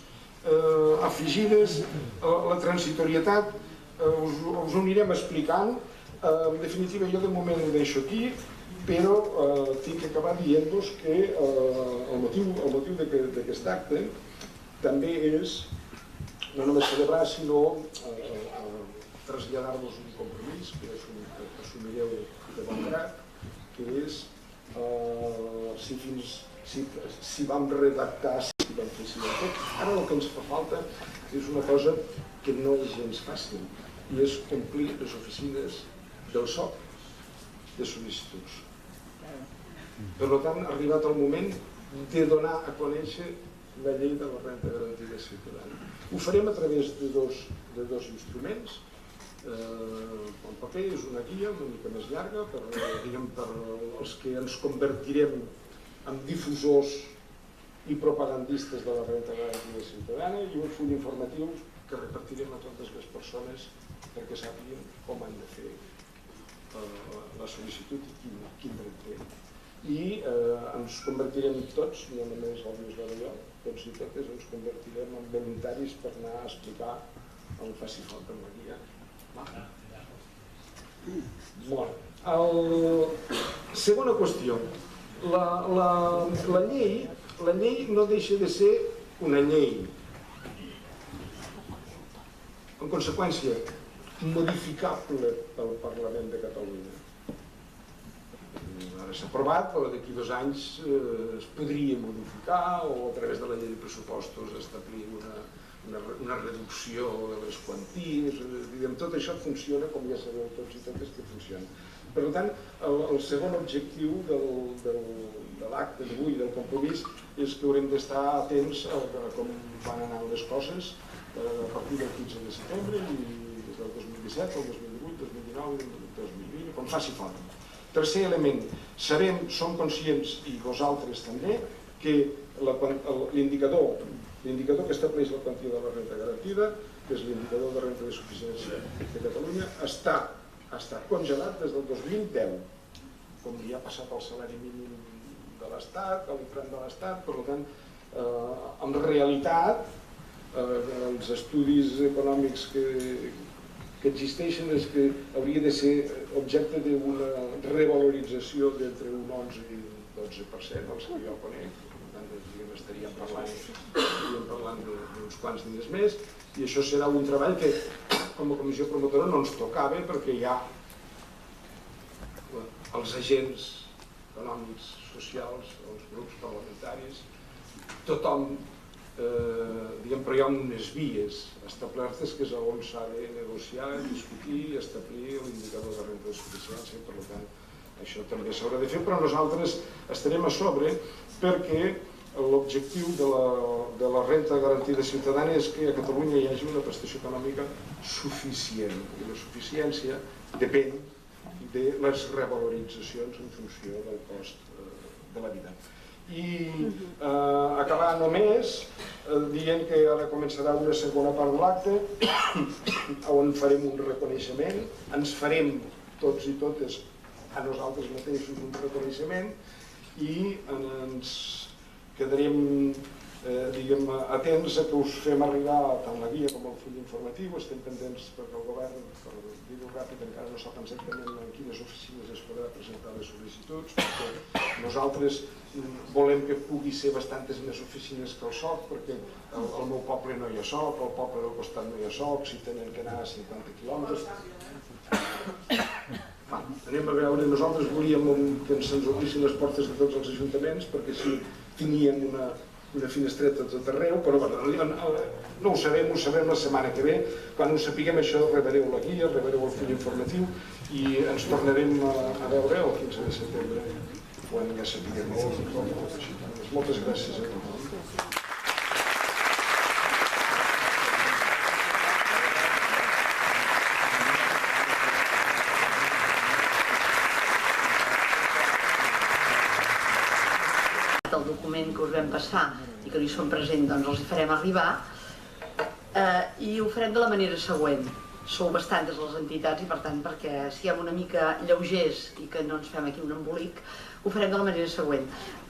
afegides, la transitorietat, us ho anirem explicant. En definitiva, jo de moment ho deixo aquí, però tinc que acabar dient-vos que el motiu d'aquest acte també és no només celebrar, sinó traslladar-vos un compromís que assumireu de bon grat, que és si vam redactar, si vam fer, si vam fer. Ara el que ens fa falta és una cosa que no és gens fàcil, i és omplir les oficines del SOC de sol·licituds. Per tant, ha arribat el moment de donar a conèixer la llei de la renda garantida ciutadana. Ho farem a través de dos instruments. El paper és una guia una mica més llarga per als que ens convertirem en difusors i propagandistes de la renda garantida ciutadana, i un full informatiu que repartirem a totes les persones perquè sàpiguen com han de fer la sol·licitud i quin dret té. I ens convertirem tots, no només el Lluís Baralló, tots i totes ens convertirem en voluntaris per anar a explicar on faci falta en la guia. Segona qüestió. La llei no deixa de ser una llei. En conseqüència, modificable pel Parlament de Catalunya. Ara s'ha aprovat, però d'aquí 2 anys es podria modificar o a través de la llei de pressupostos establir una reducció de les quanties. Tot això funciona, com ja sabeu tots i totes que funciona. Per tant, el segon objectiu de l'acte d'avui, del compromís, és que haurem d'estar atents a com van anar les coses a partir del 15 de setembre i des del 2017, el 2018, 2019 i el 2020, com faci falta. Tercer element, som conscients, i vosaltres també, que l'indicador que estableix la quantia de la renda garantida, que és l'indicador de renda de suficiència de Catalunya, està congelat des del 2010, com ja ha passat el salari mínim de l'Estat, l'IFRAN de l'Estat. Per tant, en realitat, els estudis econòmics que existeixen és que hauria de ser objecte d'una revalorització d'entre un 11 i un 12%, els que jo conec. Per tant, estaríem parlant d'uns quants diners més, i això serà un treball que com a comissió promotora no ens tocava, perquè hi ha els agents econòmics, socials, els grups parlamentaris, tothom, però hi ha unes vies establertes que és on s'ha de negociar, discutir i establir l'indicador de renda de suficiència. Per tant, això també s'haurà de fer, però nosaltres estarem a sobre perquè l'objectiu de la renda garantida ciutadana és que a Catalunya hi hagi una prestació econòmica suficient, i la suficiència depèn de les revaloritzacions en funció del cost de la vida. I acabar només dient que ara començarà una segona part de l'acte on farem un reconeixement, ens farem tots i totes a nosaltres mateixos un reconeixement i ens quedarem atents a que us fem arribar tant la guia com el full informatiu. Estem pendents perquè el govern, per dir-ho ràpid, encara no sap exactament en quines oficines es podrà presentar les sol·licituds, perquè nosaltres volem que pugui ser bastantes més oficines que el SOC, perquè al meu poble no hi ha SOC, al poble del costat no hi ha SOC, si tenen que anar a 50 quilòmetres. Anem a veure, nosaltres volíem que se'ns obrissin les portes de tots els ajuntaments, perquè així teníem una finestreta tot arreu, però no ho sabem la setmana que ve. Quan ho sapiguem això, rebreu la guia, rebreu el full informatiu i ens tornarem a veure el 15 de setembre, quan ja sapiguem moltes gràcies a tothom. El document que us vam passar i que no hi som presents, doncs els hi farem arribar i ho farem de la manera següent. Sou bastantes les entitats i per tant, perquè siguem una mica lleugers i que no ens fem aquí un embolic, ho farem de la manera següent.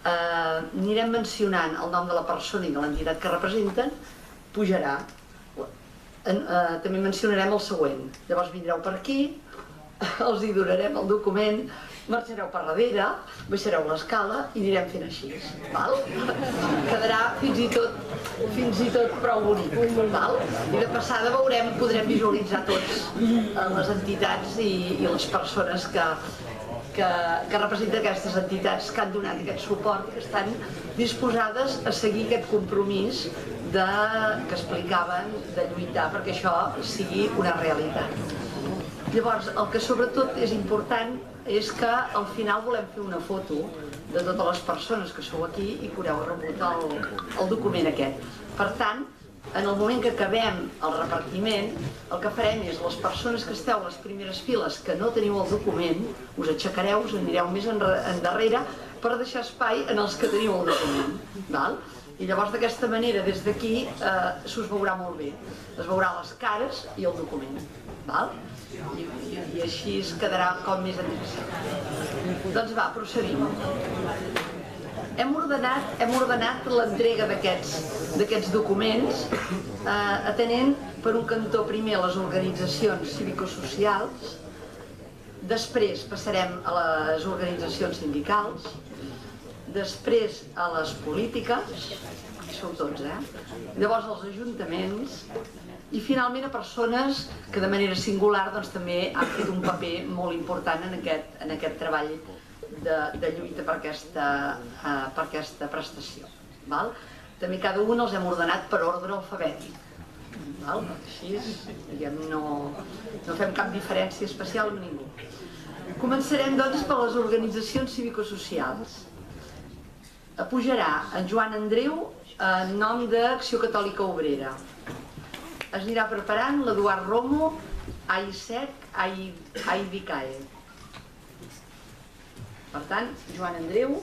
Anirem mencionant el nom de la persona i de l'entitat que representen, pujarà. També mencionarem el següent. Llavors vindreu per aquí, els hi donarem el document, marxareu per darrere, baixareu l'escala i anirem fent així. Quedarà fins i tot prou bonic. I de passada podrem visualitzar tots les entitats i les persones que que representa aquestes entitats que han donat aquest suport i que estan disposades a seguir aquest compromís que explicaven de lluitar perquè això sigui una realitat. Llavors, el que sobretot és important és que al final volem fer una foto de totes les persones que sou aquí i que haureu rebut el document aquest. Per tant, en el moment que acabem el repartiment, el que farem és les persones que esteu a les primeres files que no teniu el document, us aixecareu, us anireu més endarrere per deixar espai en els que teniu el document. Val? I llavors d'aquesta manera, des d'aquí, s'us veurà molt bé. Es veurà les cares i el document. Val? I així es quedarà com més interessant. Doncs va, procedim. Hem ordenat l'entrega d'aquests documents atenent per un cantó primer a les organitzacions cívico-socials, després passarem a les organitzacions sindicals, després a les polítiques, hi sou tots, llavors als ajuntaments i finalment a persones que de manera singular també han fet un paper molt important en aquest treball de lluita per aquesta prestació. També cada un els hem ordenat per ordre alfabètic. Així no fem cap diferència especial amb ningú. Començarem doncs per les organitzacions cívico-socials. Pujarà en Joan Andreu en nom d'Acció Catòlica Obrera. Es anirà preparant l'Eduard Romo, AICEC, AIVICAE. Per tant, Joan Andreu,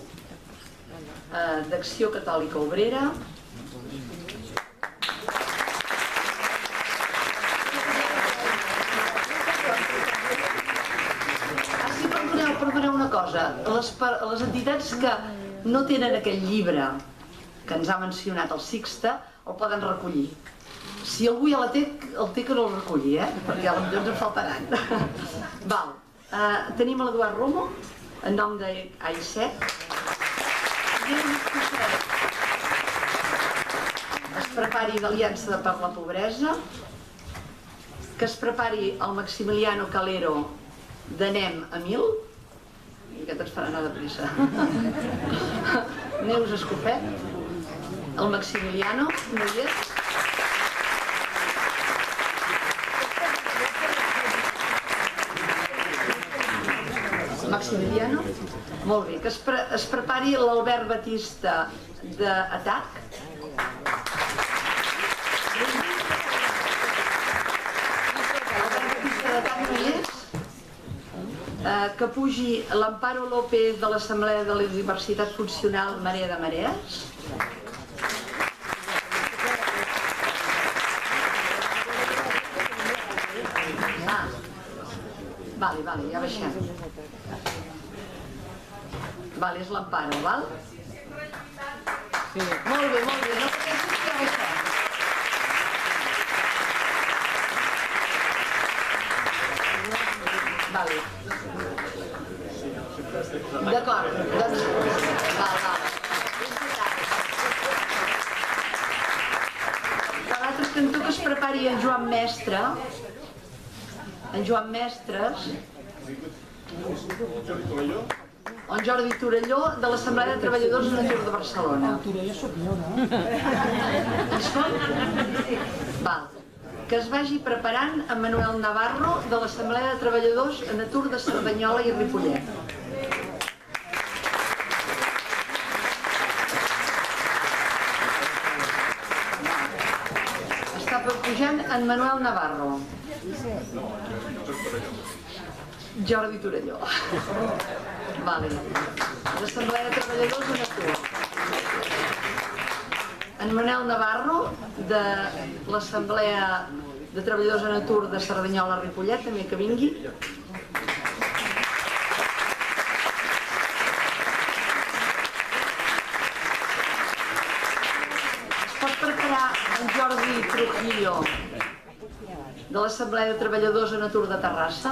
d'Acció Catòlica Obrera. Perdoneu una cosa, les entitats que no tenen aquest llibre que ens ha mencionat el Sixte, el poden recollir. Si algú ja el té que no el reculli, perquè potser ens en faltaran. Tenim l'Eduard Romo, en nom d'AICEC. Es prepari d'Aliança per la Pobresa. Que es prepari el Maximiliano Calero d'ANEM a 1000. I aquest ens farà anar de pressa. Neus Escofet, el Maximiliano, no hi és? Maximiliano, molt bé, que es prepari l'Albert Batista d'ATAC. L'Albert Batista d'ATAC no hi és? Que pugi l'Amparo López de l'Assemblea de la Diversitat Funcional Marea de Marees. Vale, ja baixem. Vale, és l'Amparo, val? Molt bé, no pateixis que ja baixem. Vale. D'acord, doncs... Per l'altre cantó que es prepari en Joan Mestre, en Jordi Torelló de l'Assemblea de Treballadors en Atur de Barcelona. Torelló soc jo, no? Que es vagi preparant en Manuel Navarro de l'Assemblea de Treballadors en Atur de Cerdanyola i Ripollet. Està pujant en Manuel Navarro. Jordi Torelló. L'Assemblea de Treballadors en Atur. En Manel Navarro, de l'Assemblea de Treballadors en Atur de Cerdanyola Ripollet, també que vingui. Es pot preparar en Jordi Trujillo, de l'Assemblea de Treballadors en Atur de Terrassa.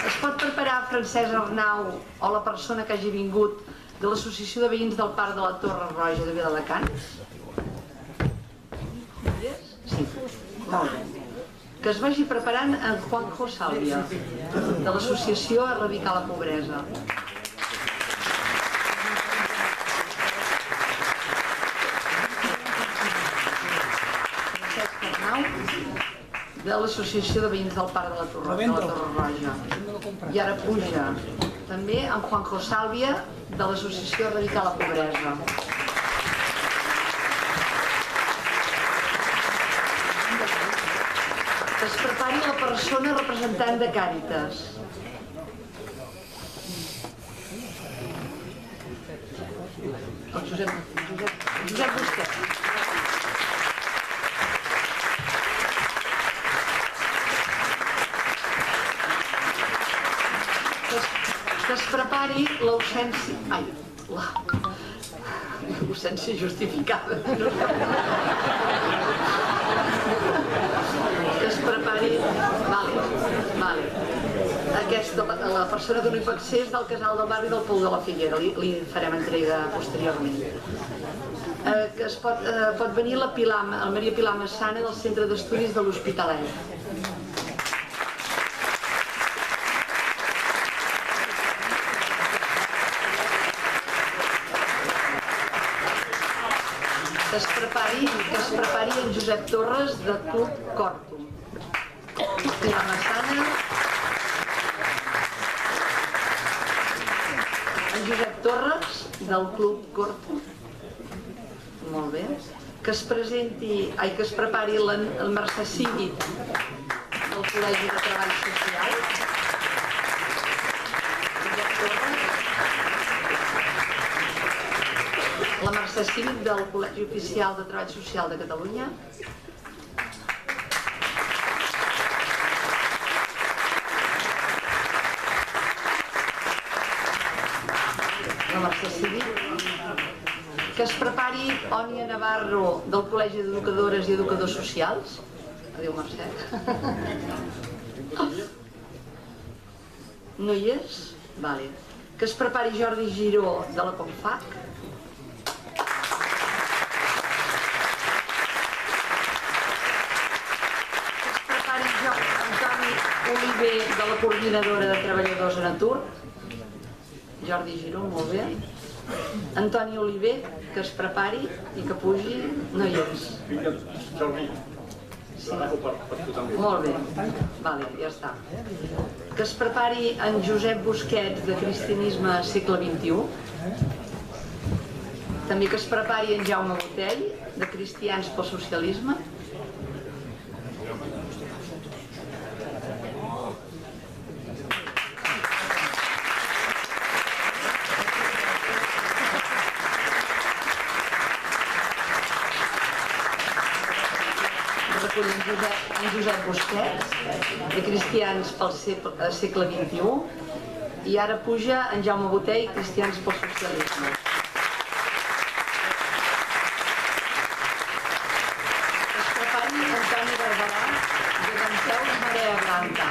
Es pot preparar Francesc Arnau o la persona que hagi vingut de l'Associació de Veïns del Parc de la Torre Roja de Viladecans? Sí, molt bé. que es vagi preparant en Juanjo Sàlvia, de l'associació Erradicar la Pobresa. Francesc Arnau, de l'associació de veïns del Parc de la Torre Roja. I ara puja també en Juanjo Sàlvia, de l'associació Erradicar la Pobresa. Que es prepari la persona representant de Càritas. El Josep Busquets. Que es prepari l'ausència... Ai, l'ausència justificada. Que es prepari... Vale. La persona que no hi pot ser és del casal del barri del Pou de la Figuera. Li farem entrega posteriorment. Que es pot venir la Maria Pilar Massana del Centre d'Estudis de l'Hospitalet. Que es prepari en Josep Torres de Club Cortum. Pilar Massana. En Josep Torres del Club Cortum. Molt bé. Que es prepari el Mercè Cívic del Col·legi de Treball Social. Josep Torres. La Mercè Cívic del Col·legi Oficial de Treball Social de Catalunya. La Mercè Cívic. Que es prepari Ònia Navarro del Col·legi d'Educadores i Educadors Socials. Adéu, Mercè. No hi és? Vale. Que es prepari Jordi Giró de la Confach. Oliver, de la Coordinadora de Treballadors en Atur. Jordi Giró, molt bé. Antoni Oliver, que es prepari i que pugi. No hi és. Jordi, molt bé. Vale, ja està. Que es prepari en Josep Busquets, de Cristianisme segle XXI. També que es prepari en Jaume Botell, de Cristians pel Socialisme. En Josep Busquets, de Cristians pel segle XXI, i ara puja en Jaume Botell, Cristians pel Socialisme. Es prepari Antoni Barberà, de Dempeus, Marea Blanca.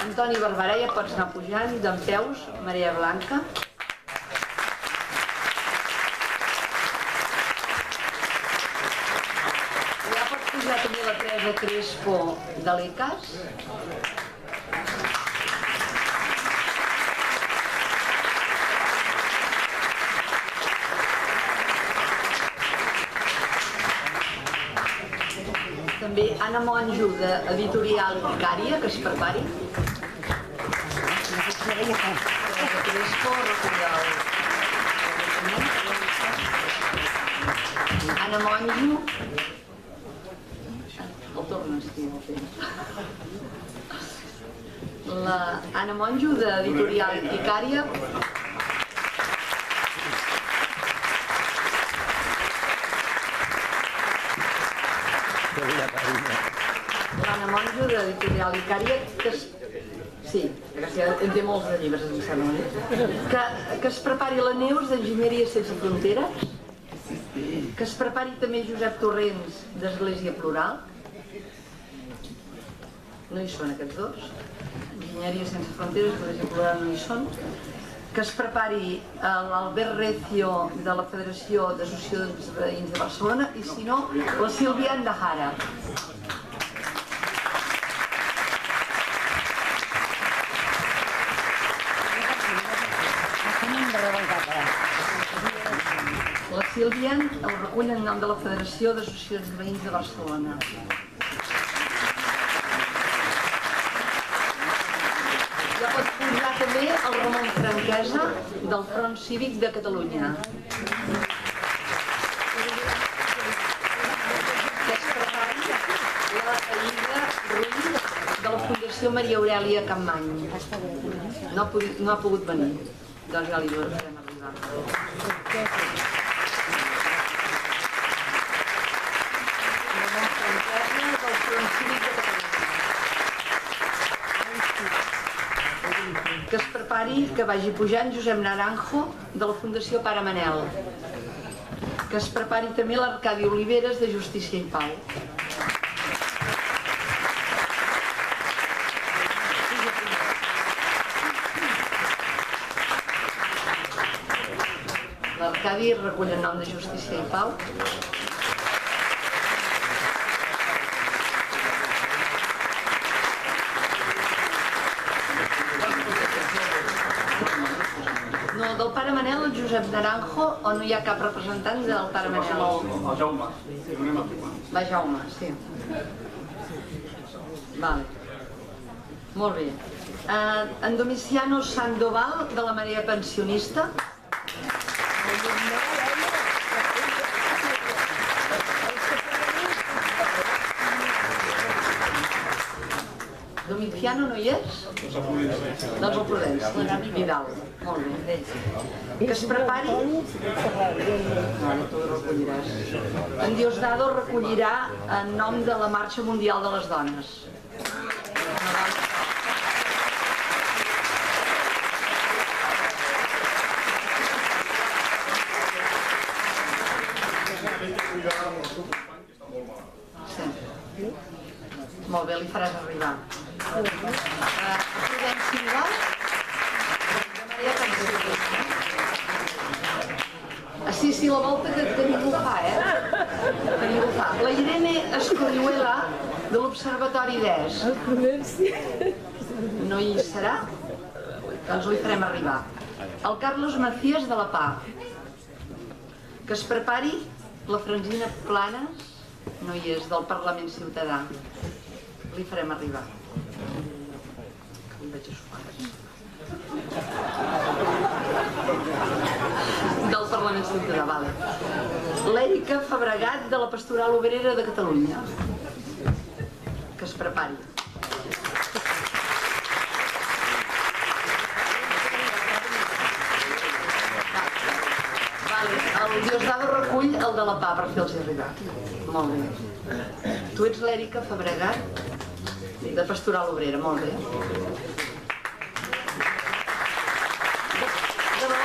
Antoni Barberà, ja pots anar pujant, Dempeus, Marea Blanca. Ja pots pujar també la Teresa Crespo de l'ECAS. També Anna Monjo, d'Editorial Vicària, que es prepari. Anna Monjo. El tornes, tio. La Anna Monjo, d'Editorial Vicària. L'Anna Monjo, d'Editorial Vicària, que es... Sí, perquè en té molts de llibres, em sembla. Que es prepari la Neus, d'Enginyeria Sense Fronteres. Que es prepari també Josep Torrents, d'Església Plural. No hi són aquests dos. Enginyeria Sense Fronteres, Església Plural no hi són. que es prepari l'Albert Recio de la Federació d'Associacions Veïns de Barcelona i, si no, la Sílvia Endahara. La Sílvia ho recull en nom de la Federació d'Associacions Veïns de Barcelona. Ja pot posar també el Ramon Franquesa del Front Cívic de Catalunya. Que es prepari la Aïda Ruiz de la Fundació Maria Aurèlia Campmany. No ha pogut venir, doncs ja li farem arribar. Ramon Franquesa del Front Cívic de Catalunya. Que es prepari, que vagi pujant Josep Naranjo de la Fundació Pare Manel. Que es prepari també l'Arcadi Oliveres de Justícia i Pau. L'Arcadi recull el nom de Justícia i Pau. No, del Pare Manel, el Josep Naranjo, o no hi ha cap representant del Pare Manel? El Jaume, que no anem a trobar. Va, Jaume, sí. Vale. Molt bé. En Domiciano Sandoval, de la Marea Pensionista. Domiciano no hi és? Doncs el Prudenci, Vidal. Molt bé. Que es prepari... No, tu ho recolliràs. En Diosdado recollirà en nom de la Marxa Mundial de les Dones. Sí. Molt bé, li faràs arribar. Prudenci Vidal, de Maria Pensionista. Sí, la volta que ningú fa, Que ningú fa. La Irene Escorihuela, de l'Observatori d'ES. No hi serà? Doncs li farem arribar. El Carlos Macías, de la PA. Que es prepari la Francina Planes, no hi és, del Parlament Ciutadà. Li farem arribar. Em veig a sopar. Del Parlament Ciutadà, vale. L'Èrica Fabregat, de la Pastoral Obrera de Catalunya. Que es prepari. Vale. El Diosdado recull el de la PA per fer-los arribar. Molt bé. Tu ets l'Èrica Fabregat, de Pastoral Obrera, molt bé. De la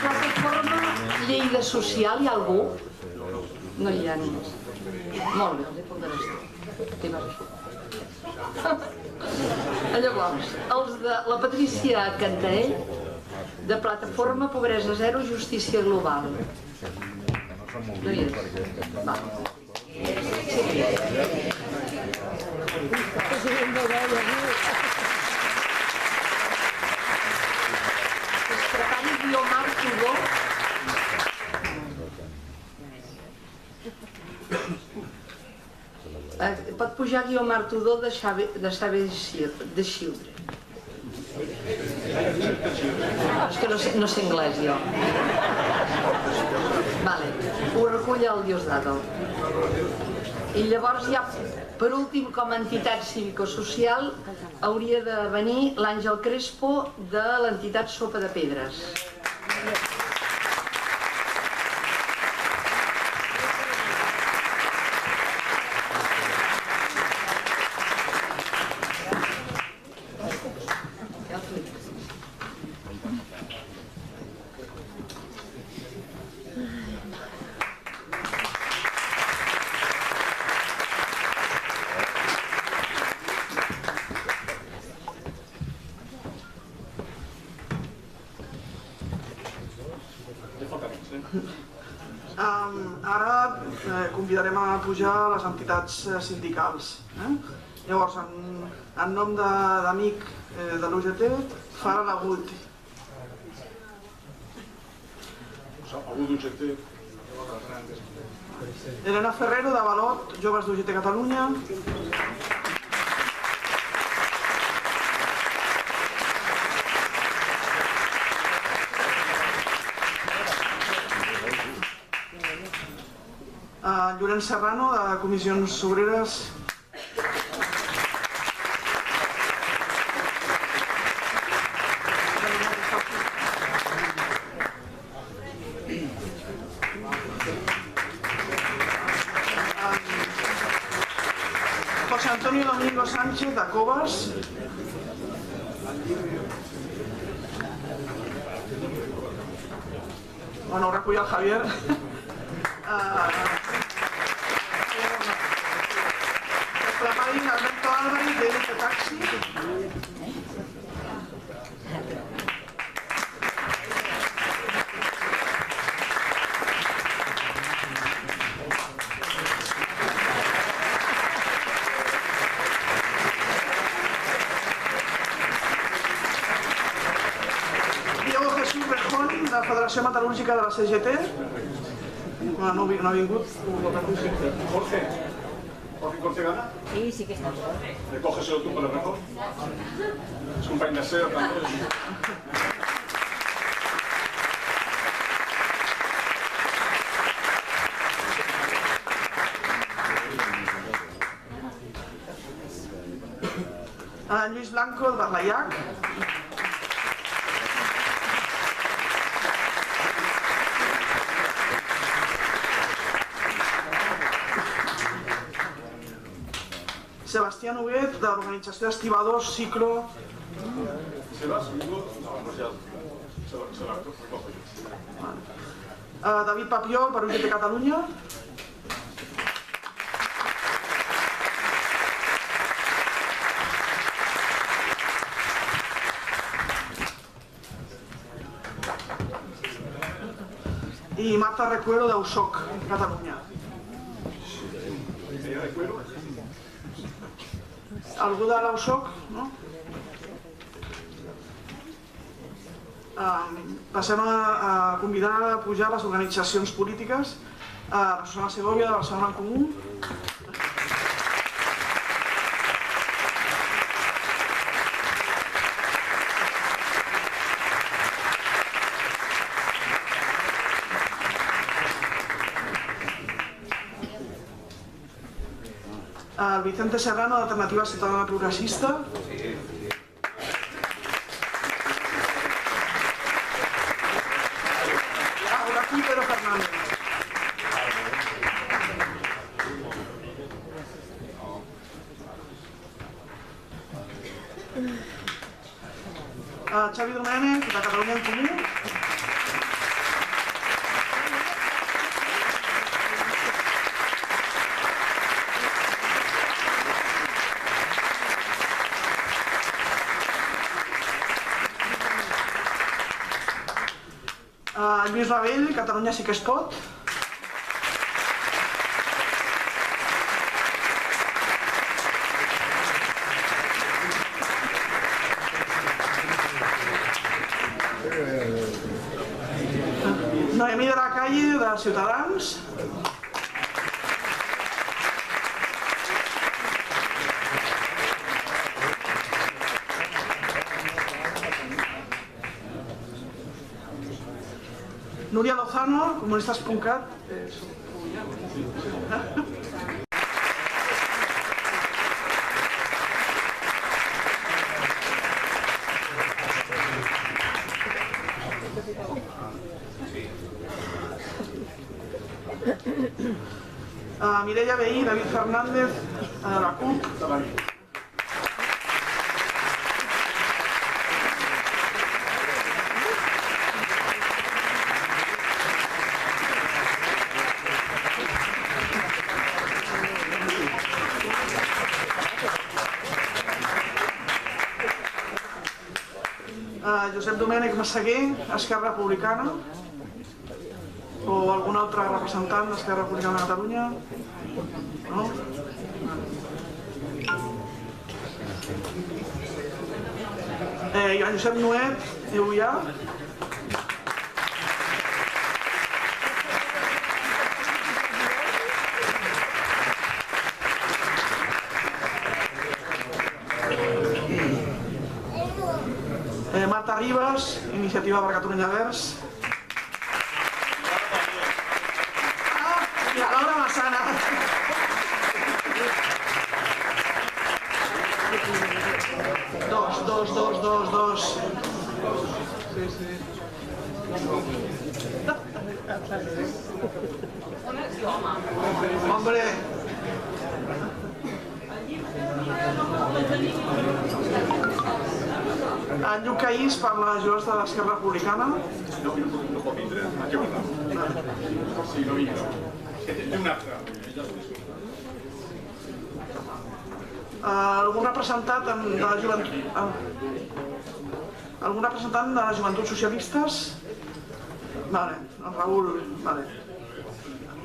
plataforma Lleida Social, hi ha algú? No hi ha ningú. Molt bé, els hi apuntaràs tu. Llavors, els de la Patrícia Cantarell, de Plataforma Pobresa Zero, Justícia Global. No hi és? Va. Es prepari Guiomar Tudó. Pot pujar Guiomar Tudó de Xavi de Xildre. És que no sé anglès jo. Vale, ho recull el Diosdado. I llavors ja, per últim, com a entitat cívico-social, hauria de venir l'Àngel Crespo de l'entitat Sopa de Pedres. convidarem a pujar les entitats sindicals. Llavors, en nom d'amic de l'UGT, Farah Lagut. Algú d'UGT? Elena Ferrero, de Valot, Joves d'UGT Catalunya. Llorenç Serrano, de Comissions Obreres. José Antonio Domingo Sánchez, de Cobas. Bueno, ho recull el Javier. Preparin Alberto Álvarez, de EDP Taxi. Diego Jesús Rejón, de la Federació Metal·lúrgica de la CGT. No ha vingut. Jorge Cortegana? Sí, sí que está. Recógeselo tú para el récord. Es company de SER, també. Lluís Blanco, de l'AIAC. Sebastià Noguet, de l'organització d'estibadors Ciclo. Sebas, vingut? No, doncs ja se la recojo jo. David Papiol, per UGT Catalunya. I Marta Recuero, d'USOC Catalunya. Algú de l'USOC, no? Passem a convidar a pujar les organitzacions polítiques. Rosana Segovia, de Barcelona en Comú. El Vicente Serrano, d'Alternativa Ciutadana Progressista. Aquí Pedro Fernández. Xavi Domènech, de Catalunya en Comú. Lluís Rabell, Catalunya sí que es pot. Noemí de la Calle, de Ciutadans. Núria Lozano, Comunistes.cat. Mireia Vehí, David Fernández, de la CUP. Josep Domènech Massaguer, Esquerra Republicana. O algun altre representant d'Esquerra Republicana de Catalunya? No? I en Josep Nuet, diu ja. Marta Ribas, Iniciativa per Catalunya Verds. I la Laura Massana. Dos. Sí. Hombre. En Lluc Caís per les Joves de l'Esquerra Republicana. No pot vindre, aquí parlar. Sí, no vindrà. Té un altre. Algun representant de la joventut... Algun representant de les Joventuts Socialistes? Vale, el Raül, vale.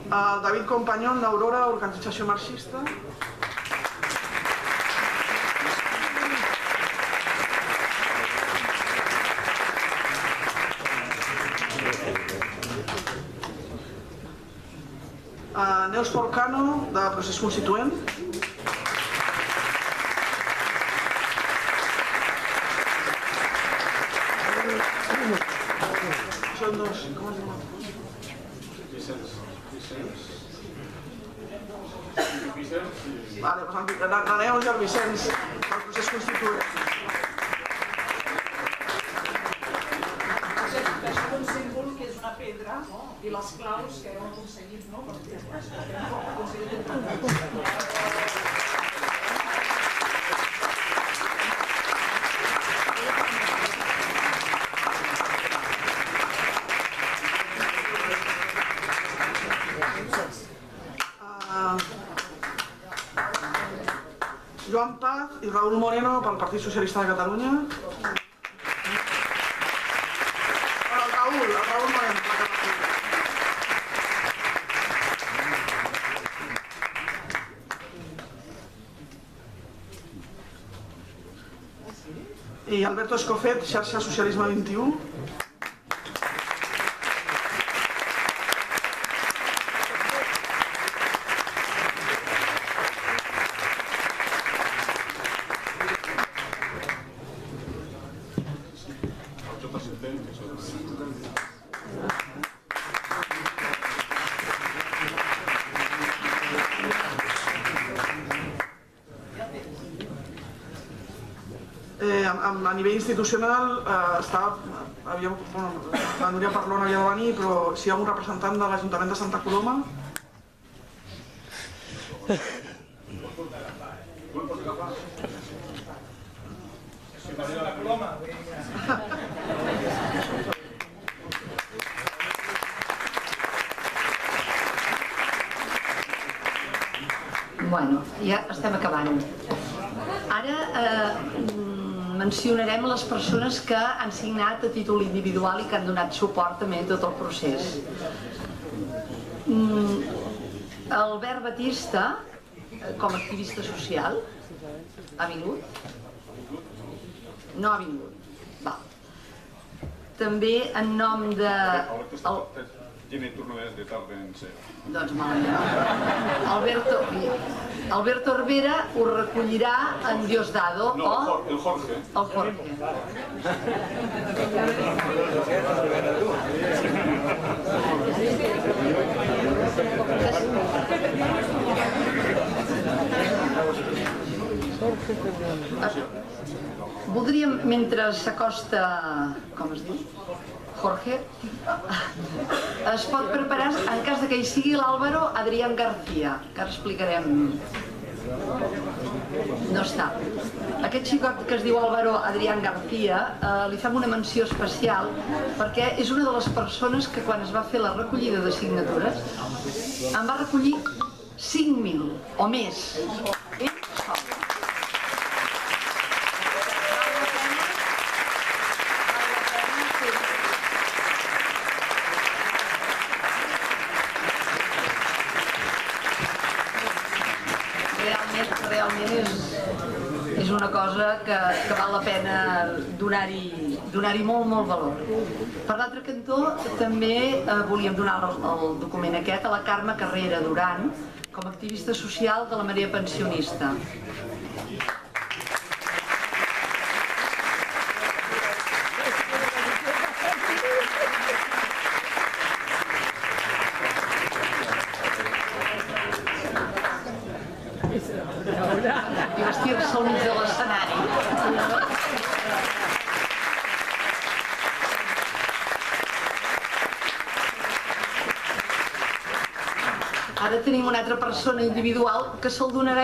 El David Companyón, d'Aurora, organització marxista. Neus Porcano, de Procés Constituent. Són dos, com es diuen? Vicenç. Vale, doncs la Neus i el Vicenç, del Procés Constituent. Un símbol que és una pedra, no? I les claus que heu aconseguit, no? Perquè heu aconseguit Joan Paz i Raúl Moreno pel Partit Socialista de Catalunya. El Raúl Moreno. I Alberto Escofet, Xarxa Socialisme 21. A nivell institucional, la Núria Parlon havia de venir, però si hi ha un representant de l'Ajuntament de Santa Coloma... Bueno, ja estem acabant. Ara mencionarem les persones que han signat a títol individual i que han donat suport també a tot el procés. Albert Batista, com a activista social, ha vingut? No ha vingut. Val. També en nom de... Tiene turno de tarde en ser. Doncs malament. Alberto Herrera ho recollirà en Diosdado, No, o... el Jorge. El Jorge. Voldríem, mentre s'acosta... Com es diu? Jorge, es pot preparar, en cas que hi sigui l'Àlvaro, Adrián García, que ara explicarem. No està. Aquest xicot que es diu Álvaro Adrián García, li fem una menció especial perquè és una de les persones que quan es va fer la recollida de signatures en va recollir 5.000 o més. és una cosa que val la pena donar-hi molt valor. Per l'altre cantó, també volíem donar el document aquest a la Carme Carrera Duran, com a activista social de la Marea Pensionista. I vestir-se al mig de l'escenari. Ara tenim una altra persona individual que se'l donarà